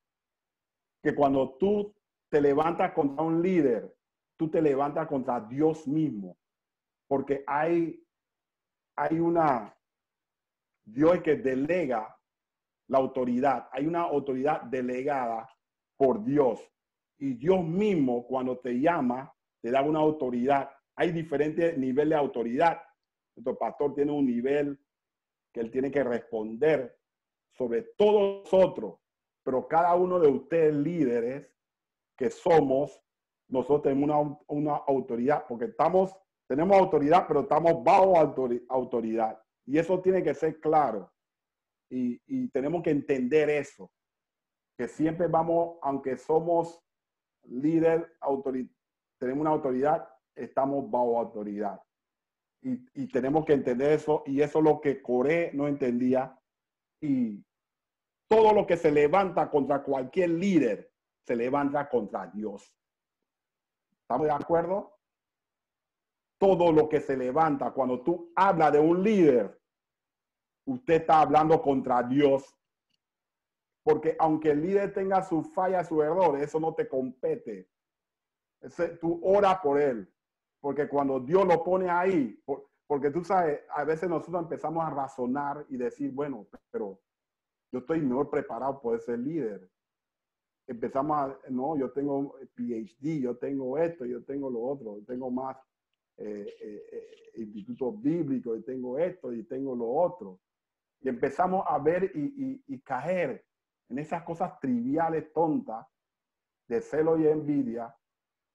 que cuando tú te levantas contra un líder, tú te levantas contra Dios mismo, porque hay Dios que delega la autoridad, hay una autoridad delegada por Dios, y Dios mismo cuando te llama te da una autoridad. Hay diferentes niveles de autoridad. Nuestro pastor tiene un nivel que él tiene que responder sobre todos nosotros, pero cada uno de ustedes líderes que somos, nosotros tenemos una autoridad, porque tenemos autoridad, pero estamos bajo autoridad, y eso tiene que ser claro, y tenemos que entender eso, que siempre vamos, aunque somos líder, tenemos una autoridad, estamos bajo autoridad. Y tenemos que entender eso, y eso es lo que Coré no entendía. Y todo lo que se levanta contra cualquier líder, se levanta contra Dios. ¿Estamos de acuerdo? Todo lo que se levanta, cuando tú hablas de un líder, usted está hablando contra Dios. Porque aunque el líder tenga su falla, su error, eso no te compete. Tú oras por él. Porque cuando Dios lo pone ahí, Porque tú sabes, a veces nosotros empezamos a razonar y decir, bueno, pero yo estoy mejor preparado por ser líder. Empezamos a, no, yo tengo PhD, yo tengo esto, yo tengo lo otro, yo tengo más institutos bíblicos, y tengo esto y tengo lo otro. Y empezamos a ver y caer en esas cosas triviales, tontas, de celo y envidia,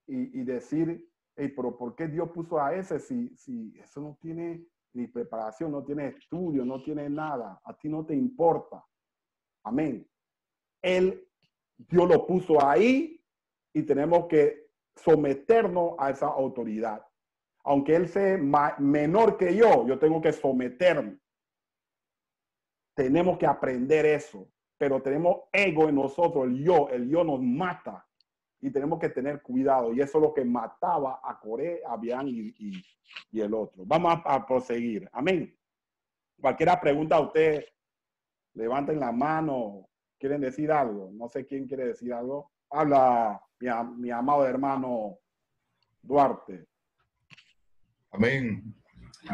y decir, hey, pero ¿por qué Dios puso a ese si eso no tiene ni preparación, no tiene estudio, no tiene nada? A ti no te importa. Amén. Dios lo puso ahí y tenemos que someternos a esa autoridad. Aunque él sea menor que yo tengo que someterme. Tenemos que aprender eso, pero tenemos ego en nosotros, el yo nos mata y tenemos que tener cuidado. Y eso es lo que mataba a Coré, a Abián y el otro. Vamos a proseguir. Amén. Cualquier pregunta a ustedes, levanten la mano. ¿Quieren decir algo? No sé quién quiere decir algo. Habla mi amado hermano Duarte. Amén.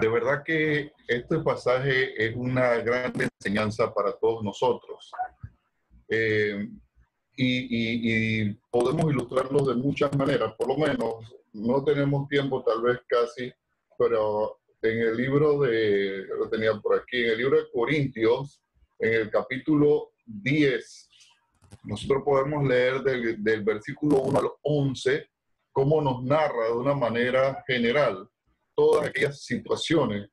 De verdad que este pasaje es una gran enseñanza para todos nosotros. Y podemos ilustrarlo de muchas maneras. Por lo menos, no tenemos tiempo tal vez casi, pero en el libro lo tenía por aquí, en el libro de Corintios, en el capítulo 10, nosotros podemos leer del versículo 1 al 11, cómo nos narra de una manera general todas aquellas situaciones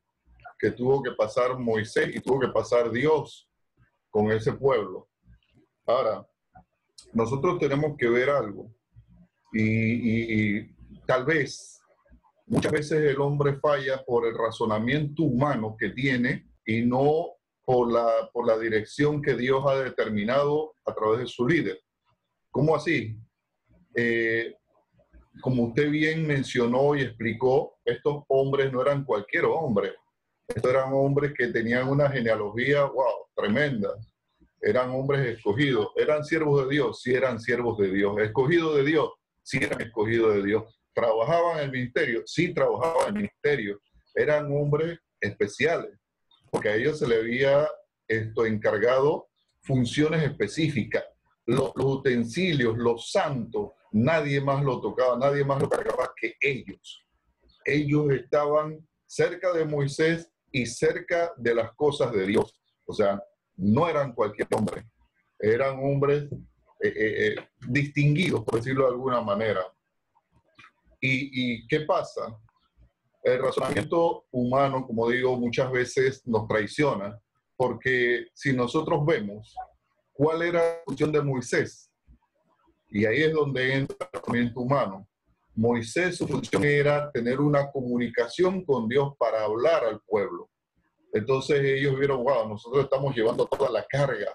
que tuvo que pasar Moisés y tuvo que pasar Dios con ese pueblo. Ahora, nosotros tenemos que ver algo y tal vez, muchas veces el hombre falla por el razonamiento humano que tiene y no por la dirección que Dios ha determinado a través de su líder. ¿Cómo así? Como usted bien mencionó y explicó, estos hombres no eran cualquier hombre. Estos eran hombres que tenían una genealogía, wow, tremenda. Eran hombres escogidos. ¿Eran siervos de Dios? Sí, eran siervos de Dios. ¿Escogidos de Dios? Sí, eran escogidos de Dios. ¿Trabajaban en el ministerio? Sí, trabajaban en el ministerio. Eran hombres especiales, porque a ellos se le había encargado funciones específicas. Los utensilios, los santos, nadie más lo tocaba, nadie más lo cargaba que ellos. Ellos estaban cerca de Moisés y cerca de las cosas de Dios. O sea, no eran cualquier hombre, eran hombres distinguidos, por decirlo de alguna manera. ¿Y qué pasa? El razonamiento humano, como digo, muchas veces nos traiciona, porque si nosotros vemos cuál era la función de Moisés, y ahí es donde entra el razonamiento humano. Moisés, su función era tener una comunicación con Dios para hablar al pueblo. Entonces ellos vieron, wow, nosotros estamos llevando toda la carga,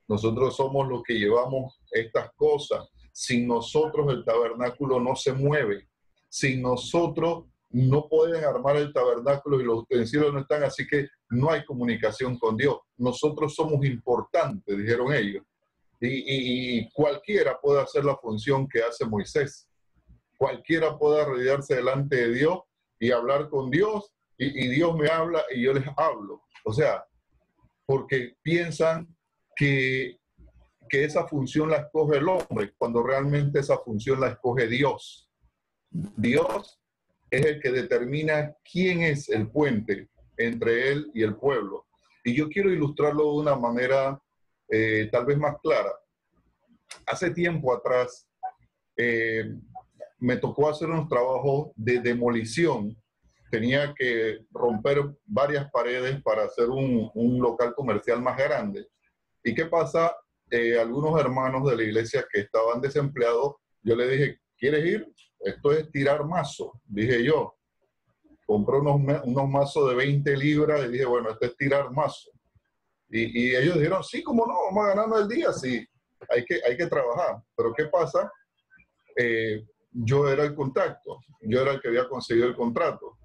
nosotros somos los que llevamos estas cosas, sin nosotros el tabernáculo no se mueve, sin nosotros no pueden armar el tabernáculo y los utensilios no están, así que no hay comunicación con Dios. Nosotros somos importantes, dijeron ellos, y cualquiera puede hacer la función que hace Moisés. Cualquiera puede arrodillarse delante de Dios y hablar con Dios, y Dios me habla y yo les hablo. O sea, porque piensan que esa función la escoge el hombre, cuando realmente esa función la escoge Dios. Dios es el que determina quién es el puente entre él y el pueblo. Y yo quiero ilustrarlo de una manera tal vez más clara. Hace tiempo atrás me tocó hacer unos trabajos de demolición. Tenía que romper varias paredes para hacer un local comercial más grande. ¿Y qué pasa? Algunos hermanos de la iglesia que estaban desempleados, yo les dije, ¿quieres ir? Esto es tirar mazo, dije yo. Compré unos mazos de 20 libras y dije, bueno, esto es tirar mazo. Y ellos dijeron, sí, ¿cómo no? Vamos ganando el día, sí. Hay que trabajar. Pero ¿qué pasa? Yo era el contacto, yo era el que había conseguido el contrato.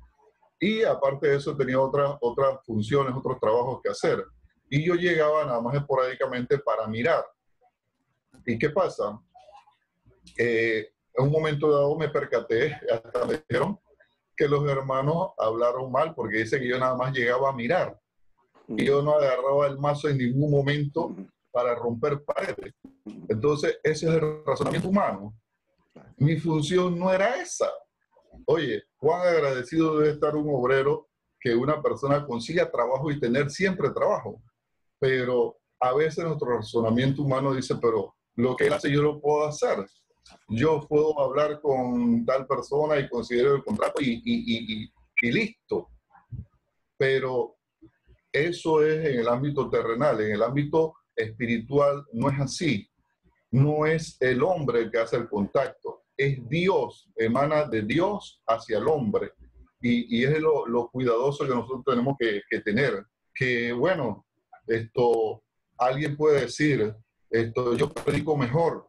Y aparte de eso tenía otras funciones, otros trabajos que hacer. Y yo llegaba nada más esporádicamente para mirar. ¿Y qué pasa? En un momento dado me percaté, hasta me dijeron, que los hermanos hablaron mal, porque dice que yo nada más llegaba a mirar. Y yo no agarraba el mazo en ningún momento para romper paredes. Entonces, ese es el razonamiento humano. Mi función no era esa. Oye, cuán agradecido debe estar un obrero que una persona consiga trabajo y tener siempre trabajo. Pero a veces nuestro razonamiento humano dice, pero lo que él hace yo lo puedo hacer. Yo puedo hablar con tal persona y considero el contrato y listo. Pero eso es en el ámbito terrenal. En el ámbito espiritual no es así. No es el hombre el que hace el contacto. Es Dios, emana de Dios hacia el hombre. Y es lo cuidadoso que nosotros tenemos que tener. Que bueno, alguien puede decir, yo predico mejor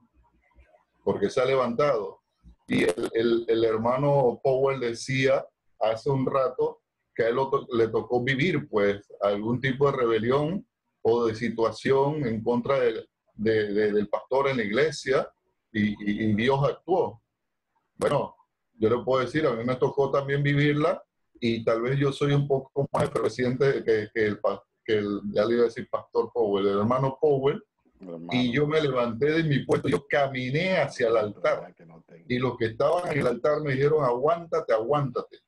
porque se ha levantado. Y el hermano Powell decía hace un rato que a él le tocó vivir pues algún tipo de rebelión o de situación en contra del pastor en la iglesia y Dios actuó. Bueno, yo le puedo decir, a mí me tocó también vivirla y tal vez yo soy un poco más efervesciente ya le iba a decir pastor Powell, el hermano Powell, y yo me levanté de mi puesto, yo caminé hacia el altar y los que estaban en el altar me dijeron, aguántate, aguántate,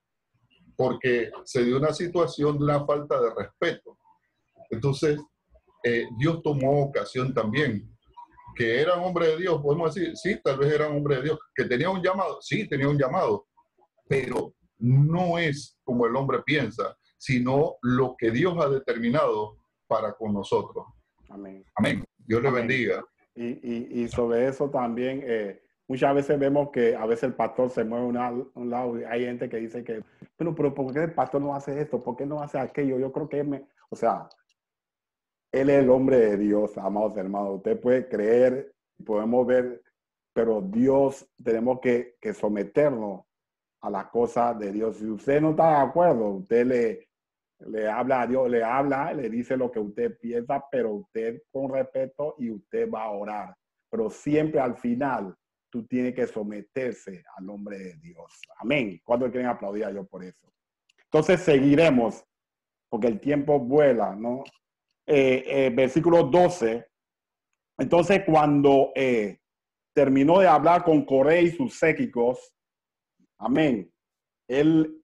porque se dio una situación de una falta de respeto. Entonces, Dios tomó ocasión también. Que era un hombre de Dios, podemos decir, sí, tal vez era un hombre de Dios. Que tenía un llamado, sí, tenía un llamado, pero no es como el hombre piensa, sino lo que Dios ha determinado para con nosotros. Amén. Amén. Dios le bendiga. Y sobre eso también, muchas veces vemos que a veces el pastor se mueve a un lado y hay gente que dice que, pero ¿por qué el pastor no hace esto? ¿Por qué no hace aquello? Yo creo que o sea, él es el hombre de Dios, amados hermanos. Usted puede creer, podemos ver, pero Dios, tenemos que someternos a las cosas de Dios. Si usted no está de acuerdo, usted le habla a Dios, le dice lo que usted piensa, pero usted con respeto y usted va a orar. Pero siempre al final, tú tienes que someterse al hombre de Dios. Amén. ¿Cuántos quieren aplaudir a Dios por eso? Entonces seguiremos, porque el tiempo vuela, ¿no? Versículo 12. Entonces, cuando terminó de hablar con Coré y sus séquicos, amén, él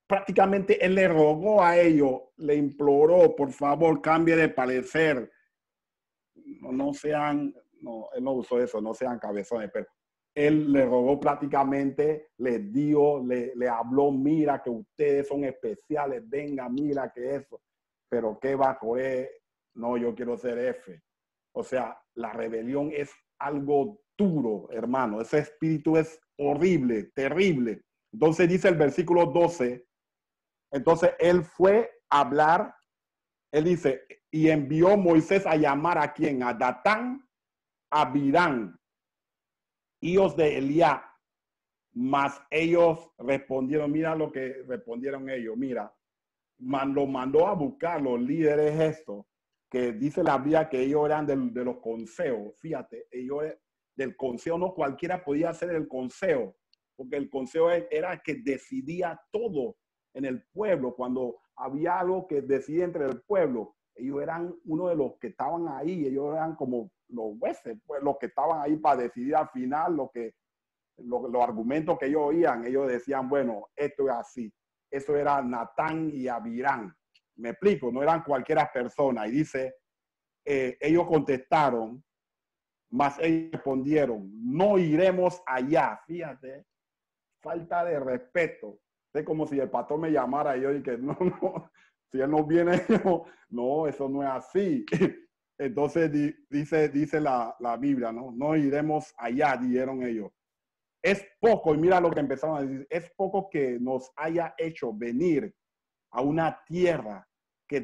prácticamente él le rogó a ellos, le imploró, por favor, cambie de parecer. No sean, no, él no usó eso, no sean cabezones, pero él le rogó prácticamente, le habló, mira que ustedes son especiales, venga, mira que eso. Pero ¿qué va a Coré? No, yo quiero ser F. O sea, la rebelión es algo duro, hermano. Ese espíritu es horrible, terrible. Entonces dice el versículo 12, entonces él fue a hablar, él dice, y envió Moisés a llamar a quién, a Datán, a Abirán, hijos de Eliab, mas ellos respondieron, mira lo que respondieron ellos, mira, lo mandó a buscar los líderes estos, que dice la Biblia que ellos eran de los consejos, fíjate, ellos del consejo, no cualquiera podía hacer el consejo, porque el consejo era que decidía todo en el pueblo. Cuando había algo que decidía entre el pueblo, ellos eran uno de los que estaban ahí, ellos eran como los jueces, pues, los que estaban ahí para decidir al final los argumentos que ellos oían. Ellos decían, bueno, esto es así. Eso era Natán y Abirán. Me explico, no eran cualquiera persona. Y dice, ellos contestaron, mas ellos respondieron, no iremos allá. Fíjate, falta de respeto. Es como si el pastor me llamara y yo dije, no, si él no viene, no, eso no es así. Entonces dice la Biblia, no iremos allá, dijeron ellos. Es poco, y mira lo que empezaron a decir, es poco que nos haya hecho venir a una tierra que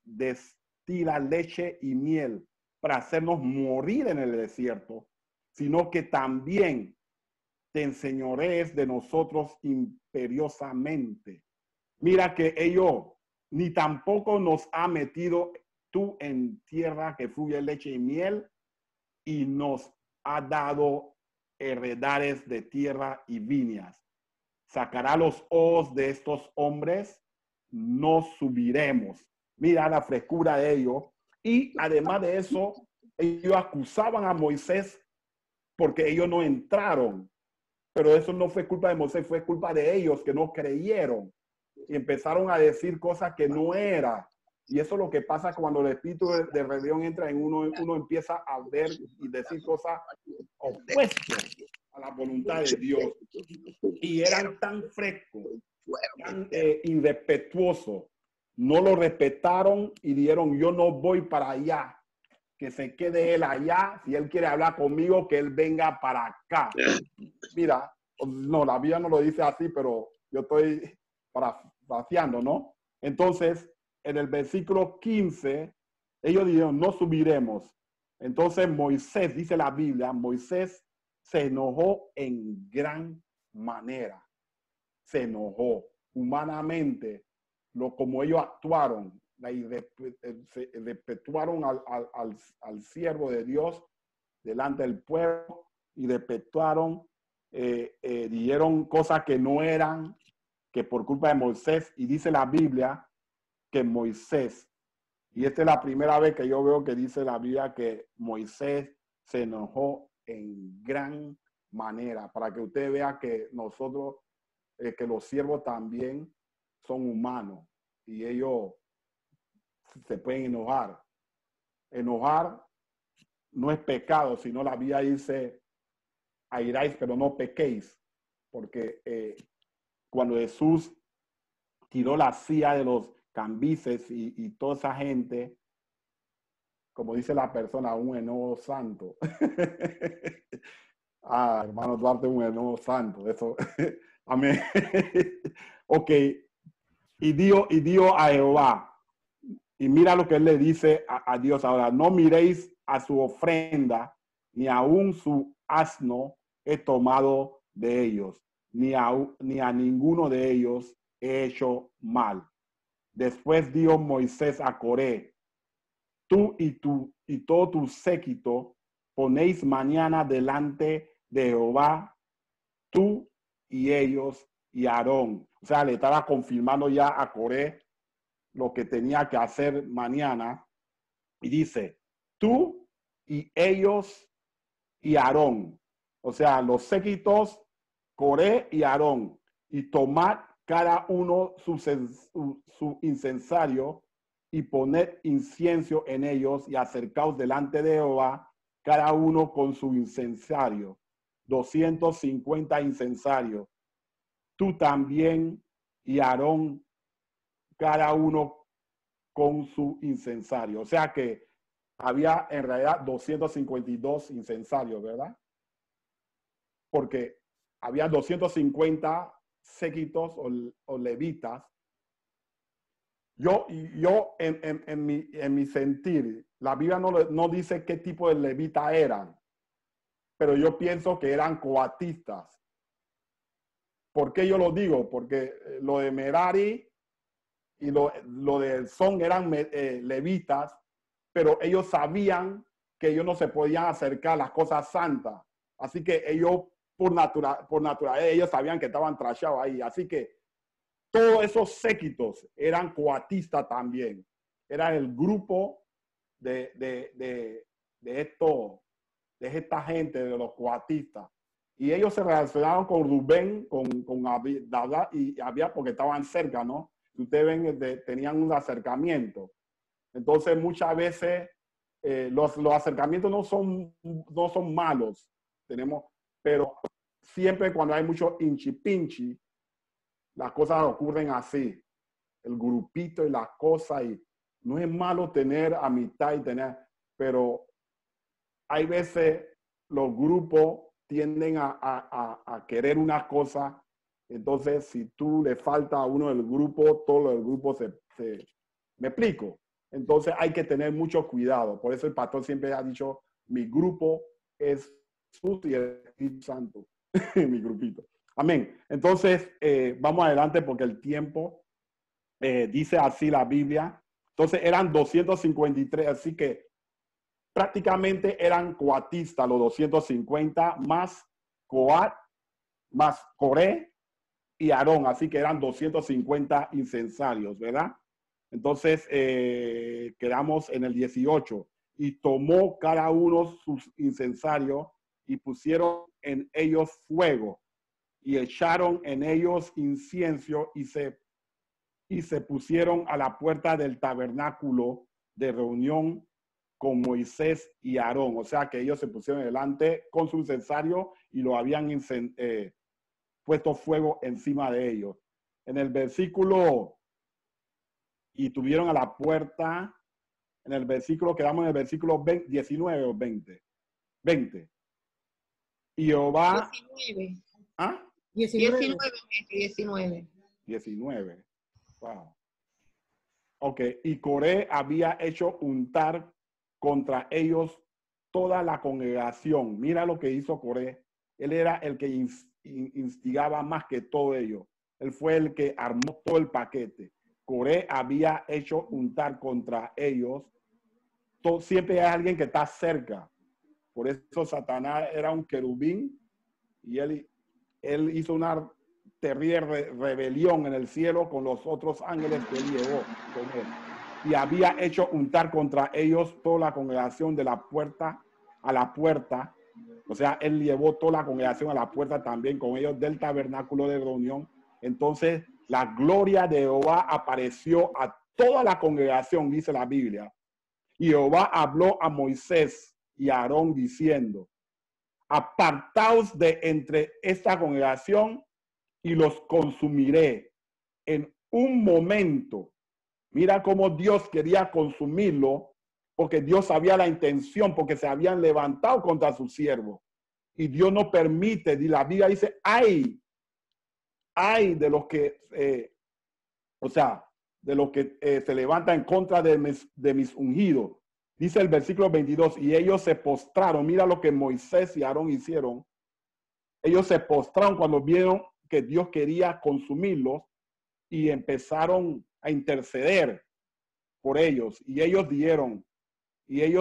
destila leche y miel para hacernos morir en el desierto, sino que también te enseñorees de nosotros imperiosamente. Mira que ellos ni tampoco nos ha metido tú en tierra que fluye leche y miel y nos ha dado heredades de tierra y viñas, sacará los ojos de estos hombres, no subiremos. Mira la frescura de ellos. Y además de eso, ellos acusaban a Moisés porque ellos no entraron. Pero eso no fue culpa de Moisés, fue culpa de ellos que no creyeron. Y empezaron a decir cosas que no era. Y eso es lo que pasa cuando el espíritu de rebelión entra en uno, uno empieza a ver y decir cosas opuestas a la voluntad de Dios. Y eran tan frescos, tan irrespetuosos. No lo respetaron y dijeron, yo no voy para allá. Que se quede él allá. Si él quiere hablar conmigo, que él venga para acá. Mira, no, la Biblia no lo dice así, pero yo estoy parafraseando, ¿no? Entonces, en el versículo 15, ellos dijeron, no subiremos. Entonces Moisés, dice la Biblia, Moisés se enojó en gran manera. Se enojó humanamente, como ellos actuaron, respetuaron al siervo de Dios delante del pueblo y respetuaron, dijeron cosas que no eran, que por culpa de Moisés, y dice la Biblia que Moisés, y esta es la primera vez que yo veo que dice la Biblia que Moisés se enojó en gran manera, para que usted vea que nosotros, que los siervos también son humanos y ellos se pueden enojar. Enojar no es pecado, sino la Biblia dice, airáis, pero no pequéis, porque cuando Jesús tiró la silla de los cambises y toda esa gente, como dice la persona, un enojo santo. Hermano Duarte, un enojo santo. Eso, amén. Ok. Y dio a Jehová. Y mira lo que él le dice a Dios ahora. No miréis a su ofrenda, ni aún su asno he tomado de ellos, ni a ninguno de ellos he hecho mal. Después dijo Moisés a Coré, tú y todo tu séquito ponéis mañana delante de Jehová, tú y ellos y Aarón. O sea, le estaba confirmando ya a Coré lo que tenía que hacer mañana. Y dice, tú y ellos y Aarón. O sea, los séquitos, Coré y Aarón. Y tomad cada uno su incensario y poned incienso en ellos y acercaos delante de Jehová, cada uno con su incensario. 250 incensarios. Tú también y Aarón, cada uno con su incensario. O sea que había en realidad 252 incensarios, ¿verdad? Porque había 250 séquitos o levitas. Yo en mi sentir, la Biblia no dice qué tipo de levita eran, pero yo pienso que eran coatistas. ¿Por qué yo lo digo? Porque lo de Merari y lo de Son eran levitas, pero ellos sabían que ellos no se podían acercar a las cosas santas. Así que ellos, por naturaleza, ellos sabían que estaban trashados ahí. Así que todos esos séquitos eran coatistas también. Era el grupo de esta gente, de los coatistas. Y ellos se relacionaron con Rubén, con Abdalá y Abia porque estaban cerca, ¿no? Ustedes ven, tenían un acercamiento. Entonces, muchas veces los acercamientos no son malos, pero siempre cuando hay mucho inchi-pinchi, las cosas ocurren así. El grupito y las cosas, y no es malo tener amistad pero hay veces los grupos tienden a querer una cosa. Entonces, si tú le falta a uno del grupo, todo el grupo ¿me explico? Entonces hay que tener mucho cuidado. Por eso el pastor siempre ha dicho, mi grupo es Jesús y el Espíritu Santo. Mi grupito. Amén. Entonces, vamos adelante porque el tiempo dice así la Biblia. Entonces eran 253, así que prácticamente eran coatistas los 250, más Coat, más Coré y Aarón, así que eran 250 incensarios, ¿verdad? Entonces, quedamos en el 18. Y tomó cada uno sus incensarios y pusieron en ellos fuego y echaron en ellos incienso y se pusieron a la puerta del tabernáculo de reunión con Moisés y Aarón. O sea que ellos se pusieron delante con su incensario y lo habían puesto fuego encima de ellos. En el versículo, y tuvieron a la puerta, en el versículo, quedamos en el versículo 20, 19 o 20. 20. Y Jehová... 19. ¿Ah? 19. 19. Wow. Ok, y Coré había hecho untar contra ellos toda la congregación. Mira lo que hizo Coré. Él era el que instigaba más que todo ello. Él fue el que armó todo el paquete. Coré había hecho untar contra ellos. Siempre hay alguien que está cerca. Por eso Satanás era un querubín y él hizo una terrible rebelión en el cielo con los otros ángeles que él llevó con él. Y había hecho untar contra ellos toda la congregación de la puerta a la puerta. O sea, él llevó toda la congregación a la puerta también con ellos del tabernáculo de reunión. Entonces, la gloria de Jehová apareció a toda la congregación, dice la Biblia. Y Jehová habló a Moisés y a Aarón diciendo: apartaos de entre esta congregación y los consumiré en un momento. Mira cómo Dios quería consumirlo, porque Dios sabía la intención, porque se habían levantado contra su siervo. Y Dios no permite, y la Biblia dice, ay de los que, de los que se levantan en contra de mis ungidos. Dice el versículo 22, y ellos se postraron. Mira lo que Moisés y Aarón hicieron. Ellos se postraron cuando vieron que Dios quería consumirlos y empezaron a interceder por ellos. Y ellos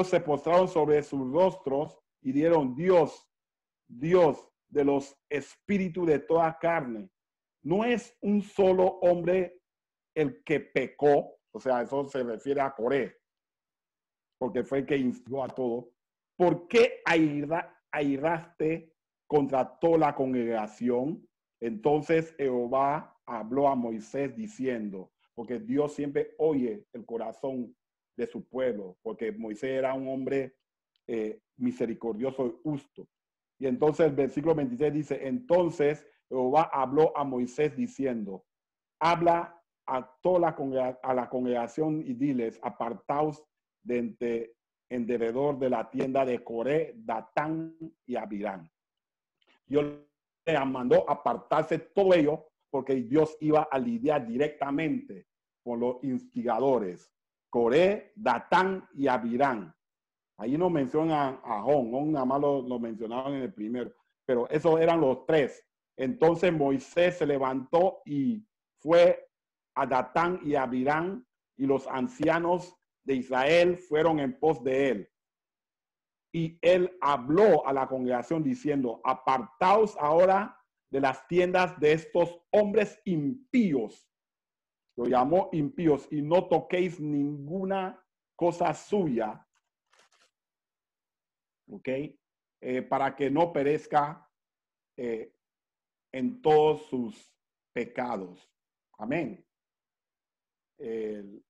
se postraron sobre sus rostros y dieron: Dios de los espíritus de toda carne, no es un solo hombre el que pecó. O sea, eso se refiere a Coré, porque fue el que instigó a todo. ¿Por qué airaste contra toda la congregación? Entonces Jehová habló a Moisés diciendo, porque Dios siempre oye el corazón de su pueblo, porque Moisés era un hombre misericordioso y justo. Y entonces el versículo 26 dice: entonces Jehová habló a Moisés diciendo: habla a toda la congregación y diles: apartaos de en derredor de la tienda de Coré, Datán y Abirán. Dios le mandó apartarse todo ello, porque Dios iba a lidiar directamente con los instigadores, Coré, Datán y Abirán. Ahí no mencionan a Jon nada más lo mencionaban en el primero, pero esos eran los tres. Entonces Moisés se levantó y fue a Datán y a Abirán, y los ancianos de Israel fueron en pos de él. Y él habló a la congregación diciendo: apartaos ahora de las tiendas de estos hombres impíos. Lo llamó impíos, y no toquéis ninguna cosa suya. ¿Ok? Para que no perezca en todos sus pecados. Amén. El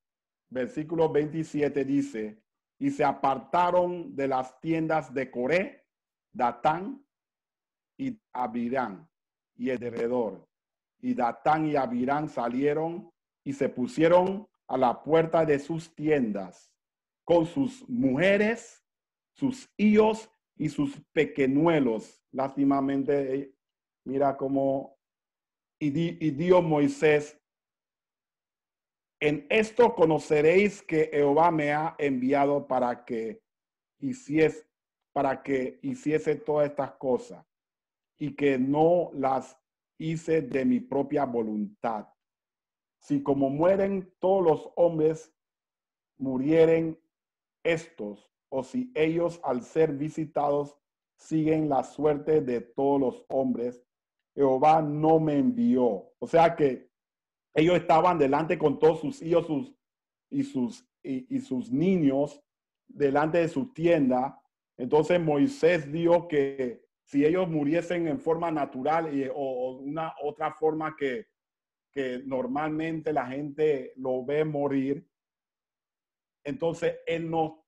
versículo 27 dice: y se apartaron de las tiendas de Coré, Datán y Abirán y alrededor. Y Datán y Abirán salieron y se pusieron a la puerta de sus tiendas con sus mujeres, sus hijos y sus pequeñuelos. Lástimamente, mira cómo y dio Moisés: en esto conoceréis que Jehová me ha enviado para que hiciese todas estas cosas, y que no las hice de mi propia voluntad. Si como mueren todos los hombres, murieren estos, o si ellos al ser visitados siguen la suerte de todos los hombres, Jehová no me envió. O sea que ellos estaban delante con todos sus hijos y sus niños delante de su tienda. Entonces Moisés dijo que si ellos muriesen en forma natural o una otra forma que normalmente la gente lo ve morir, entonces él no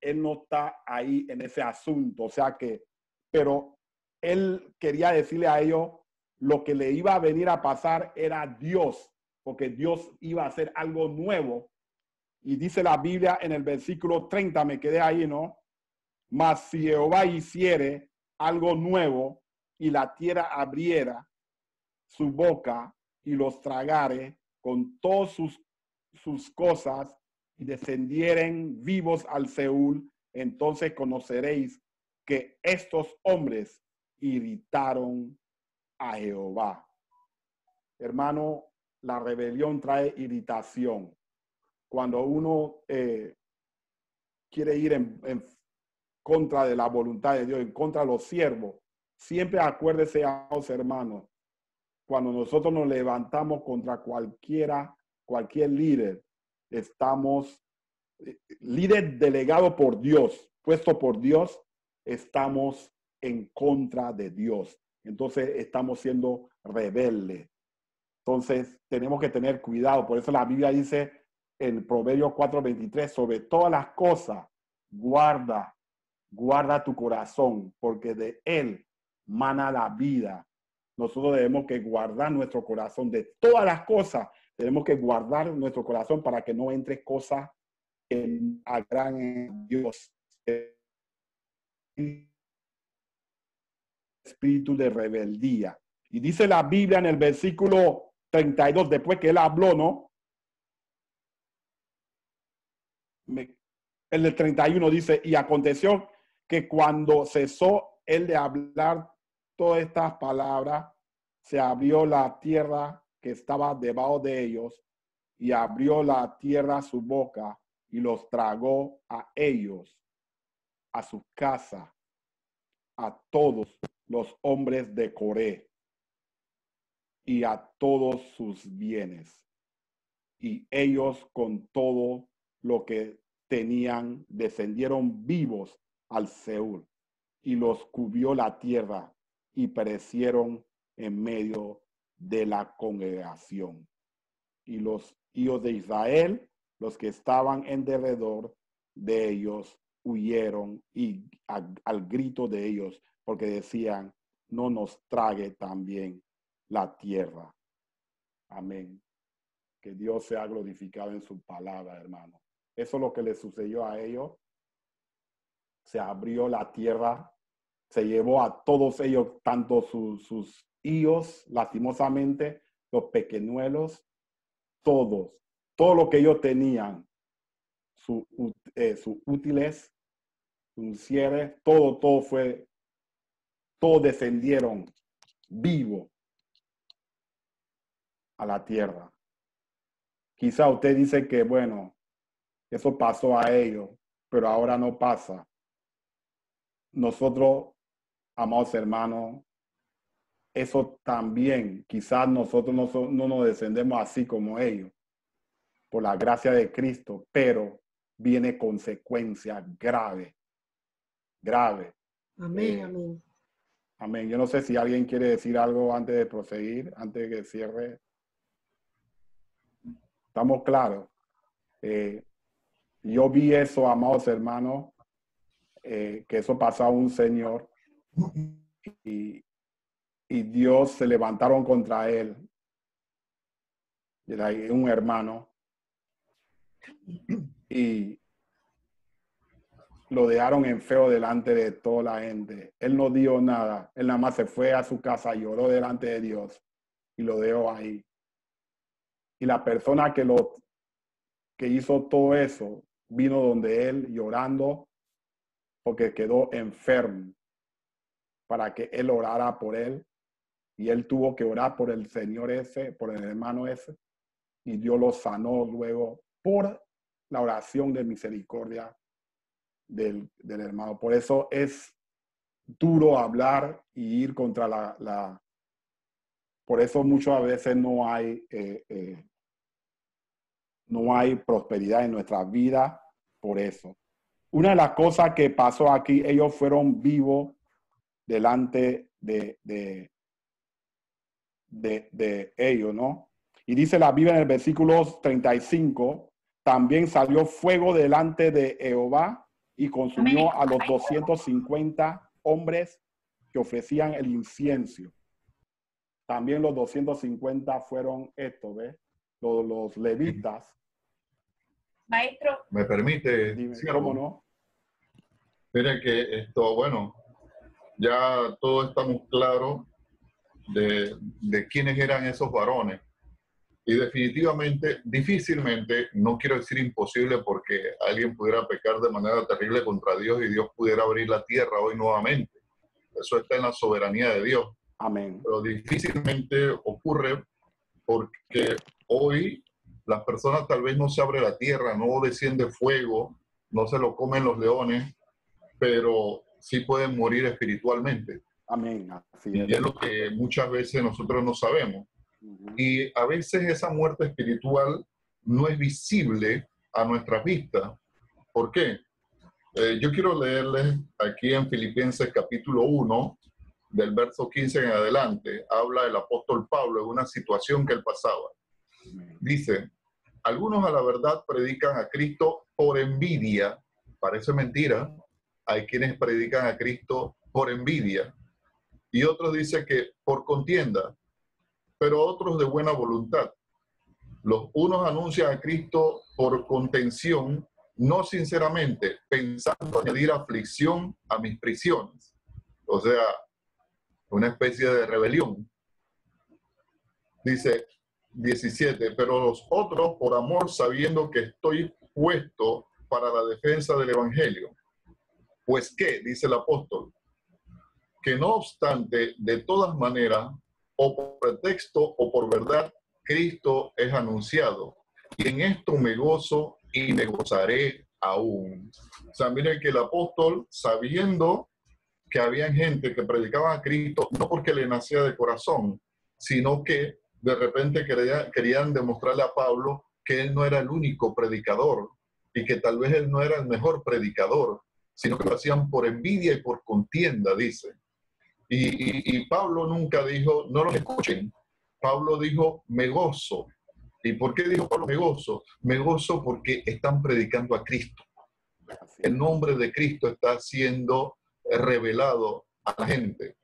está ahí en ese asunto. O sea que, pero él quería decirle a ellos lo que le iba a venir a pasar era Dios, porque Dios iba a hacer algo nuevo. Y dice la Biblia en el versículo 30, me quedé ahí, ¿no? Mas si Jehová hiciere algo nuevo y la tierra abriera su boca y los tragare con todas sus cosas y descendieren vivos al Seúl, entonces conoceréis que estos hombres irritaron a Jehová. Hermano, la rebelión trae irritación. Cuando uno quiere ir en contra de la voluntad de Dios, en contra de los siervos, siempre acuérdese a los hermanos, cuando nosotros nos levantamos contra cualquier líder, estamos, líder delegado por Dios, puesto por Dios, estamos en contra de Dios. Entonces estamos siendo rebeldes. Entonces tenemos que tener cuidado. Por eso la Biblia dice en Proverbios 4:23, sobre todas las cosas, guarda tu corazón, porque de él mana la vida. Nosotros debemos que guardar nuestro corazón de todas las cosas. Tenemos que guardar nuestro corazón para que no entre cosas que agraden a Dios. Espíritu de rebeldía. Y dice la Biblia en el versículo 32, después que él habló, ¿no? En el 31 dice, y aconteció que cuando cesó él de hablar todas estas palabras, se abrió la tierra que estaba debajo de ellos, y abrió la tierra su boca, y los tragó a ellos, a su casa, a todos los hombres de Coré, y a todos sus bienes. Y ellos con todo lo que tenían descendieron vivos al Seúl, y los cubrió la tierra, y perecieron en medio de la congregación. Y los hijos de Israel, los que estaban en derredor de ellos, huyeron y al grito de ellos, porque decían, no nos trague también la tierra. Amén. Que Dios sea glorificado en su palabra, hermano. Eso es lo que le sucedió a ellos. Se abrió la tierra, se llevó a todos ellos, tanto sus hijos, lastimosamente, los pequeñuelos, todo lo que ellos tenían, sus útiles, sus cierres, todos descendieron vivo a la tierra. Quizá usted dice que, bueno, eso pasó a ellos, pero ahora no pasa. Nosotros, amados hermanos, eso también, quizás nosotros no nos descendemos así como ellos, por la gracia de Cristo, pero viene consecuencia grave. Amén, amén. Amén. Yo no sé si alguien quiere decir algo antes de proseguir, antes de que cierre. ¿Estamos claros? Yo vi eso, amados hermanos, que eso pasó a un señor y Dios se levantaron contra él. Era un hermano y lo dejaron en feo delante de toda la gente. Él no dio nada. Él nada más se fue a su casa, lloró delante de Dios y lo dejó ahí. Y la persona que hizo todo eso vino donde él llorando porque quedó enfermo, para que él orara por él. Y él tuvo que orar por el señor ese, por el hermano ese, y Dios lo sanó luego por la oración de misericordia del hermano. Por eso es duro hablar y ir contra Por eso muchas veces no hay prosperidad en nuestra vida por eso. Una de las cosas que pasó aquí, ellos fueron vivos delante de ellos, ¿no? Y dice la Biblia en el versículo 35, también salió fuego delante de Jehová y consumió a los 250 hombres que ofrecían el incienso. También los 250 fueron estos, ¿ves? Los levitas. Maestro. ¿Me permite? Dime, Siervo? ¿cómo no? Miren que esto, bueno, ya todos estamos claros de quiénes eran esos varones. Y definitivamente, difícilmente, no quiero decir imposible, porque alguien pudiera pecar de manera terrible contra Dios y Dios pudiera abrir la tierra hoy nuevamente. Eso está en la soberanía de Dios. Amén. Pero difícilmente ocurre porque hoy las personas tal vez no se abre la tierra, no desciende fuego, no se lo comen los leones, pero sí pueden morir espiritualmente. Amén. Así Y es lo que muchas veces nosotros no sabemos. Y a veces esa muerte espiritual no es visible a nuestras vistas. ¿Por qué? Yo quiero leerles aquí en Filipenses capítulo 1, del verso 15 en adelante. Habla el apóstol Pablo de una situación que él pasaba. Dice, algunos a la verdad predican a Cristo por envidia. Parece mentira. Hay quienes predican a Cristo por envidia. Y otros dicen que por contienda, pero otros de buena voluntad. Los unos anuncian a Cristo por contención, no sinceramente, pensando añadir aflicción a mis prisiones. O sea, una especie de rebelión. Dice 17, pero los otros por amor, sabiendo que estoy puesto para la defensa del evangelio. Pues qué, dice el apóstol, que no obstante, de todas maneras, o por pretexto o por verdad, Cristo es anunciado. Y en esto me gozo y me gozaré aún. O sea, miren que el apóstol, sabiendo que había gente que predicaba a Cristo, no porque le nacía de corazón, sino que de repente querían demostrarle a Pablo que él no era el único predicador y que tal vez él no era el mejor predicador, sino que lo hacían por envidia y por contienda, dice. Y Pablo nunca dijo, no los escuchen. Pablo dijo, me gozo. ¿Y por qué dijo Pablo, me gozo? Me gozo porque están predicando a Cristo. El nombre de Cristo está siendo revelado a la gente.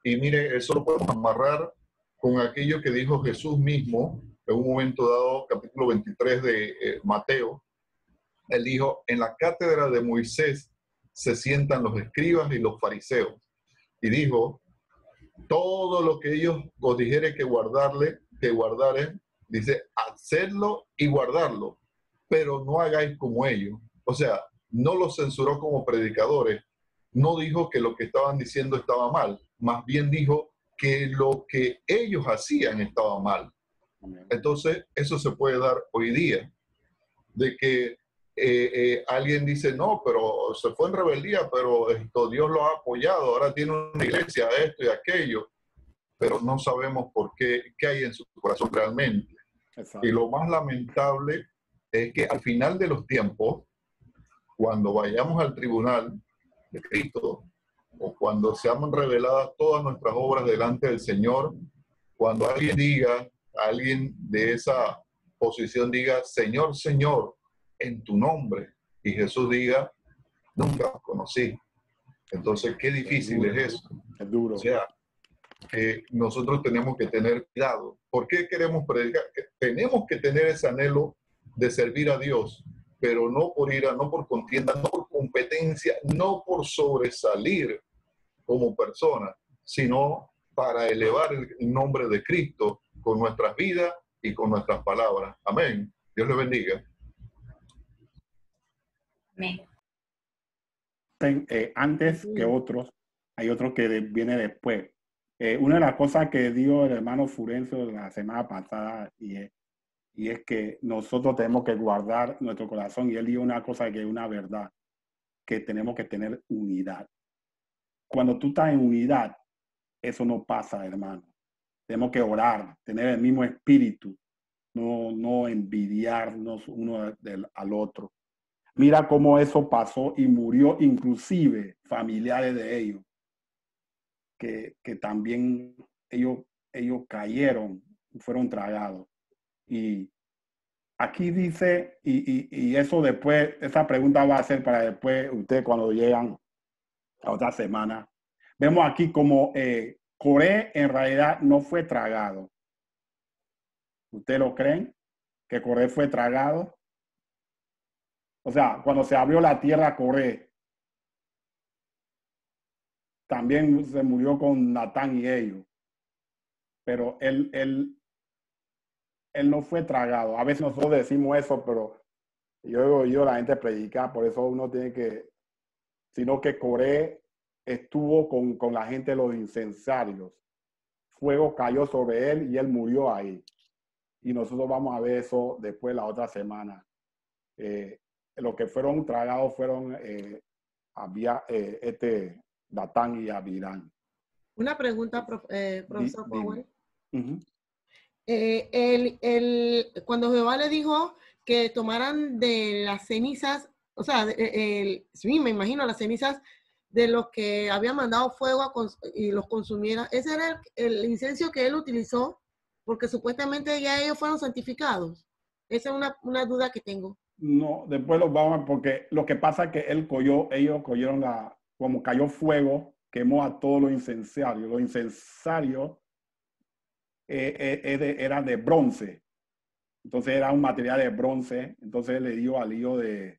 Y mire, eso lo podemos amarrar con aquello que dijo Jesús mismo en un momento dado, capítulo 23 de Mateo. Él dijo, en la cátedra de Moisés se sientan los escribas y los fariseos. Y dijo, todo lo que ellos os dijere que guardaren, dice, hacedlo y guardarlo, pero no hagáis como ellos. O sea, no los censuró como predicadores, no dijo que lo que estaban diciendo estaba mal, más bien dijo que lo que ellos hacían estaba mal. Entonces, eso se puede dar hoy día, de que alguien dice, no, pero se fue en rebeldía, pero Dios lo ha apoyado, ahora tiene una iglesia, esto y aquello, pero no sabemos por qué hay en su corazón realmente. Exacto. Y lo más lamentable es que al final de los tiempos, cuando vayamos al tribunal de Cristo, o cuando sean reveladas todas nuestras obras delante del Señor, cuando alguien de esa posición diga, Señor, Señor, en tu nombre, y Jesús diga, nunca os conocí. Entonces, qué difícil es eso. Es duro. O sea, nosotros tenemos que tener cuidado. ¿Por qué queremos predicar? Tenemos que tener ese anhelo de servir a Dios, pero no por ira, no por contienda, no por competencia, no por sobresalir como persona, sino para elevar el nombre de Cristo con nuestras vidas y con nuestras palabras. Amén. Dios le bendiga. Amén. Antes que otros, hay otro que viene después. Una de las cosas que dio el hermano Furencio la semana pasada y es que nosotros tenemos que guardar nuestro corazón, y él dijo una cosa que es una verdad, que tenemos que tener unidad. Cuando tú estás en unidad, eso no pasa, hermano. Tenemos que orar, tener el mismo espíritu, no envidiarnos uno al otro. Mira cómo eso pasó y murió inclusive familiares de ellos, que también ellos cayeron, fueron tragados. Y aquí dice, y eso después, esa pregunta va a ser para después, ustedes cuando llegan a otra semana. Vemos aquí como Coré en realidad no fue tragado. ¿Ustedes lo creen? ¿Que Coré fue tragado? O sea, cuando se abrió la tierra, Coré también se murió con Natán y ellos. Pero él no fue tragado. A veces nosotros decimos eso, pero yo he oído a la gente predicar, por eso uno tiene que, sino que Coré estuvo con la gente de los incensarios. Fuego cayó sobre él y él murió ahí. Y nosotros vamos a ver eso después la otra semana. Los que fueron tragados fueron Datán y Abirán. Una pregunta, profesor Powell. Uh-huh. Cuando Jehová le dijo que tomaran de las cenizas, o sea, sí, me imagino las cenizas de los que habían mandado fuego y los consumiera, ese era el incienso que él utilizó, porque supuestamente ya ellos fueron santificados. Esa es una duda que tengo. No, después los vamos, porque lo que pasa es que ellos cogieron como cayó fuego, quemó a todos los incensarios. Los incensarios eran de bronce. Entonces era un material de bronce. Entonces él le dio al hijo de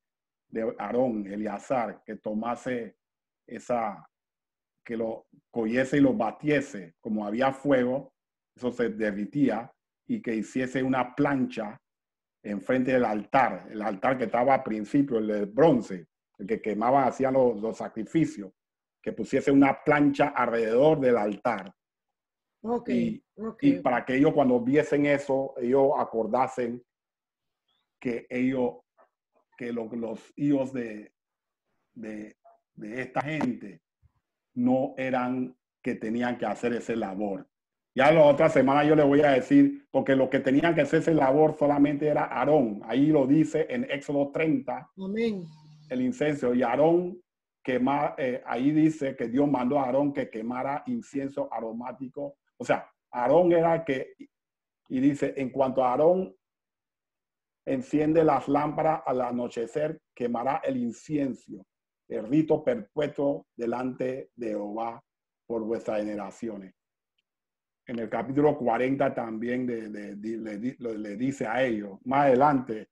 Aarón, Eleazar, que tomase que lo cogiese y lo batiese. Como había fuego, eso se derritía, y que hiciese una plancha enfrente del altar, el altar que estaba al principio, el de bronce, el que quemaban, hacían los sacrificios, que pusiese una plancha alrededor del altar. Okay. Y para que ellos cuando viesen eso, ellos acordasen que los hijos de esta gente no eran que tenían que hacer ese labor. Ya la otra semana yo le voy a decir, porque lo que tenían que hacer ese labor solamente era Aarón. Ahí lo dice en Éxodo 30. Amén. El incienso. Y Aarón ahí dice que Dios mandó a Aarón que quemara incienso aromático. O sea, Aarón era y dice, en cuanto a Aarón enciende las lámparas al anochecer, quemará el incienso, el rito perpetuo delante de Jehová por vuestras generaciones. En el capítulo 40 también le dice a ellos, más adelante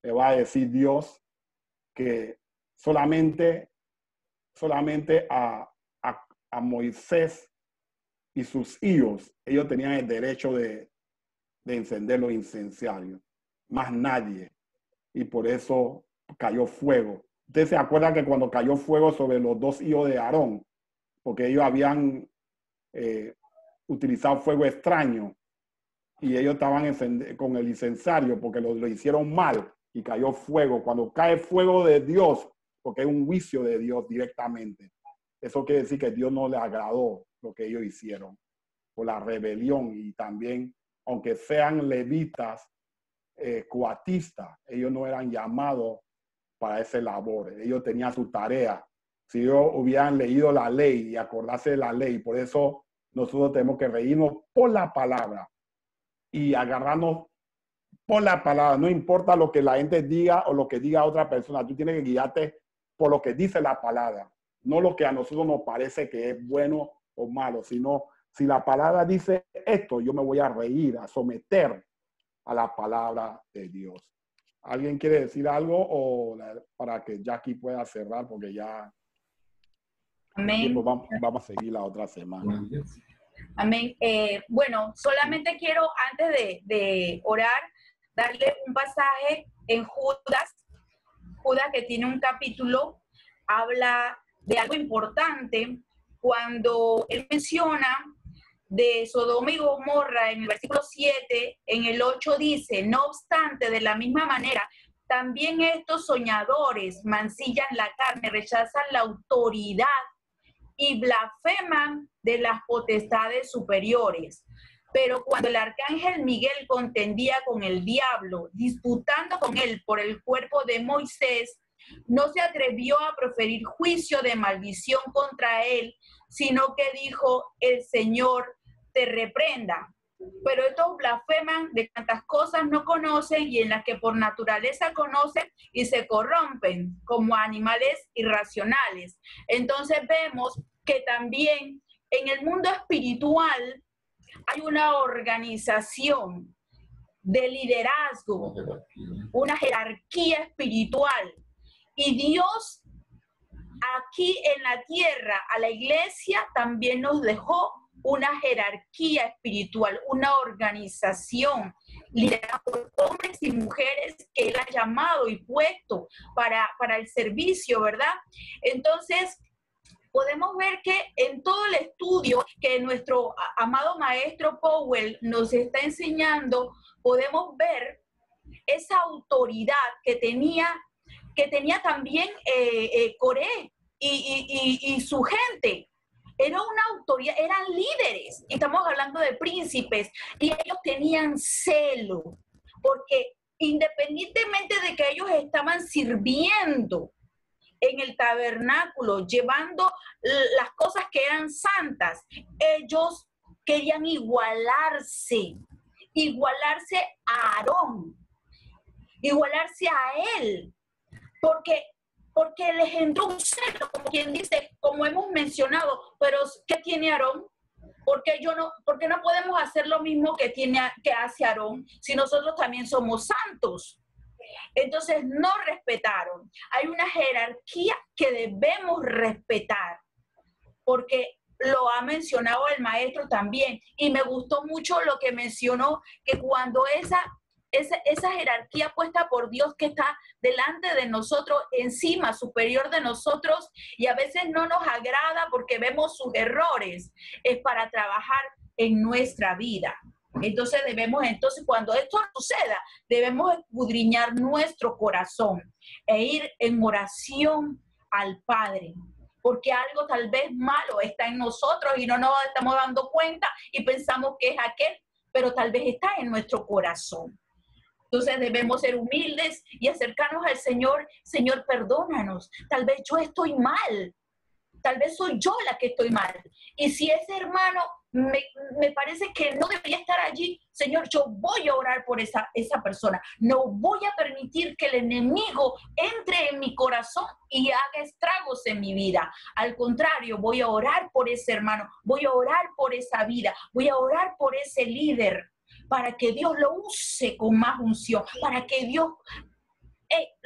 le va a decir Dios que solamente a Moisés y sus hijos, ellos tenían el derecho de encender los incensarios, más nadie. Y por eso cayó fuego. Ustedes se acuerdan que cuando cayó fuego sobre los dos hijos de Aarón, porque ellos habían utilizado fuego extraño y ellos estaban con el incensario porque lo hicieron mal y cayó fuego. Cuando cae fuego de Dios, porque es un juicio de Dios directamente, eso quiere decir que Dios no le agradó lo que ellos hicieron por la rebelión. Y también, aunque sean levitas, coatistas, ellos no eran llamados para ese labor. Ellos tenían su tarea. Si ellos hubieran leído la ley y acordarse de la ley, por eso nosotros tenemos que reírnos por la palabra y agarrarnos por la palabra. No importa lo que la gente diga o lo que diga otra persona. Tú tienes que guiarte por lo que dice la palabra. No lo que a nosotros nos parece que es bueno o malo, sino si la palabra dice esto, yo me voy a reír, a someter a la palabra de Dios. ¿Alguien quiere decir algo o para que Jackie pueda cerrar? Porque ya... Amén. Vamos a seguir la otra semana. Amén. Bueno, solamente quiero, antes de orar, darle un pasaje en Judas que tiene un capítulo, habla de algo importante cuando él menciona de Sodoma y Gomorra en el versículo 7, en el 8 dice, no obstante, de la misma manera, también estos soñadores mancillan la carne, rechazan la autoridad y blasfeman de las potestades superiores. Pero cuando el arcángel Miguel contendía con el diablo, disputando con él por el cuerpo de Moisés, no se atrevió a proferir juicio de maldición contra él, sino que dijo: el Señor te reprenda. Pero estos blasfeman de tantas cosas no conocen y en las que por naturaleza conocen y se corrompen como animales irracionales. Entonces vemos que también en el mundo espiritual hay una organización de liderazgo, una jerarquía espiritual. Y Dios aquí en la tierra, a la iglesia, también nos dejó una jerarquía espiritual, una organización liderada por hombres y mujeres que Él ha llamado y puesto para el servicio, ¿verdad? Entonces, podemos ver que en todo el estudio que nuestro amado maestro Powell nos está enseñando, podemos ver esa autoridad que tenía también Coré y su gente. Era una autoridad, eran líderes. Estamos hablando de príncipes y ellos tenían celo, porque independientemente de que ellos estaban sirviendo en el tabernáculo, llevando las cosas que eran santas, ellos querían igualarse a Aarón, igualarse a él, porque les entró un celo, como quien dice, como hemos mencionado. Pero ¿qué tiene Aarón? ¿Por qué no podemos hacer lo mismo que hace Aarón si nosotros también somos santos? Entonces no respetaron. Hay una jerarquía que debemos respetar, porque lo ha mencionado el maestro también, y me gustó mucho lo que mencionó, que cuando esa jerarquía puesta por Dios, que está delante de nosotros, encima, superior de nosotros, y a veces no nos agrada porque vemos sus errores, es para trabajar en nuestra vida. Entonces cuando esto suceda, debemos escudriñar nuestro corazón e ir en oración al Padre, porque algo tal vez malo está en nosotros y no nos estamos dando cuenta y pensamos que es aquel, pero tal vez está en nuestro corazón. Entonces debemos ser humildes y acercarnos al Señor. Señor, perdónanos. Tal vez yo estoy mal. Tal vez soy yo la que estoy mal. Y si ese hermano me parece que no debería estar allí, Señor, yo voy a orar por esa persona. No voy a permitir que el enemigo entre en mi corazón y haga estragos en mi vida. Al contrario, voy a orar por ese hermano. Voy a orar por esa vida. Voy a orar por ese líder, para que Dios lo use con más unción, para que Dios,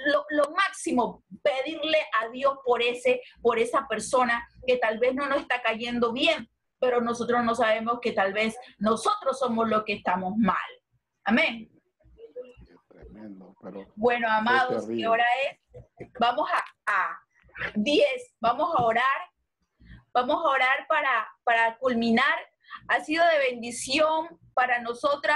lo máximo, pedirle a Dios por esa persona que tal vez no nos está cayendo bien, pero nosotros no sabemos que tal vez nosotros somos los que estamos mal. Amén. Tremendo, pero bueno, amados, ¿qué hora es? Vamos a 10, vamos a orar para culminar. Ha sido de bendición para nosotros,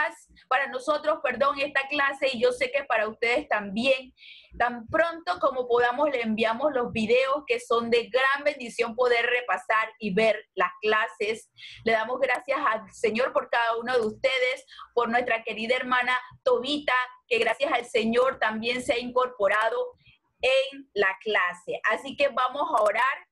esta clase, y yo sé que para ustedes también. Tan pronto como podamos, le enviamos los videos, que son de gran bendición poder repasar y ver las clases. Le damos gracias al Señor por cada uno de ustedes, por nuestra querida hermana Tobita, que gracias al Señor también se ha incorporado en la clase. Así que vamos a orar.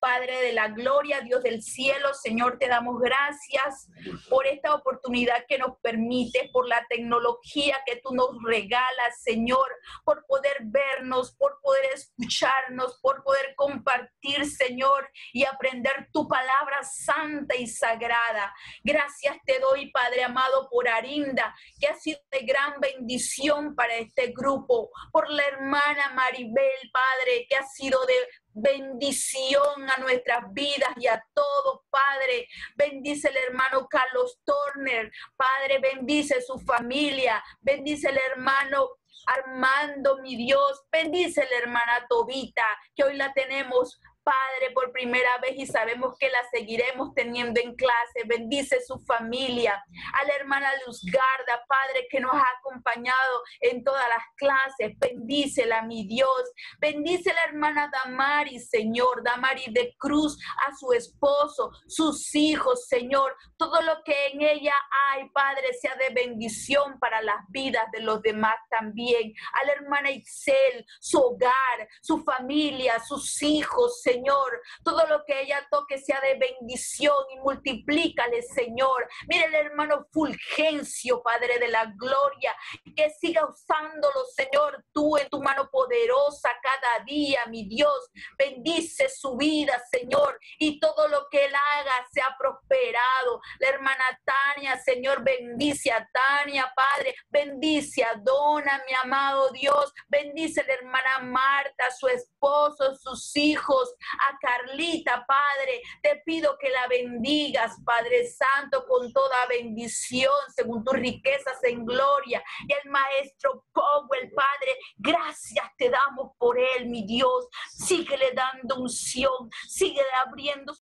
Padre de la gloria, Dios del cielo, Señor, te damos gracias por esta oportunidad que nos permite, por la tecnología que tú nos regalas, Señor, por poder vernos, por poder escucharnos, por poder compartir, Señor, y aprender tu palabra santa y sagrada. Gracias te doy, Padre amado, por Arinda, que ha sido de gran bendición para este grupo, por la hermana Maribel, Padre, que ha sido de bendición a nuestras vidas y a todos, Padre. Bendice el hermano Carlos Turner, Padre, bendice su familia, bendice el hermano Armando, mi Dios, bendice la hermana Tobita, que hoy la tenemos, Padre, por primera vez y sabemos que la seguiremos teniendo en clase. Bendice su familia. A la hermana Luzgarda, Padre, que nos ha acompañado en todas las clases. Bendícela, mi Dios. Bendice la hermana Damaris, Señor. Damaris de Cruz, a su esposo, sus hijos, Señor. Todo lo que en ella hay, Padre, sea de bendición para las vidas de los demás también. A la hermana Ixel, su hogar, su familia, sus hijos, Señor. Todo lo que ella toque sea de bendición y multiplícale, Señor. Mire el hermano Fulgencio, Padre de la gloria, que siga usándolo, Señor, tú en tu mano poderosa cada día, mi Dios. Bendice su vida, Señor, y todo lo que él haga sea prosperado. La hermana Tania, Señor, bendice a Tania, Padre. Bendice a Donna, mi amado Dios. Bendice a la hermana Marta, su esposo, sus hijos, a Carlita, Padre. Te pido que la bendigas, Padre Santo, con toda bendición, según tus riquezas en gloria. Y el maestro Powell, Padre, gracias te damos por él, mi Dios. Síguele dando unción, síguele abriendo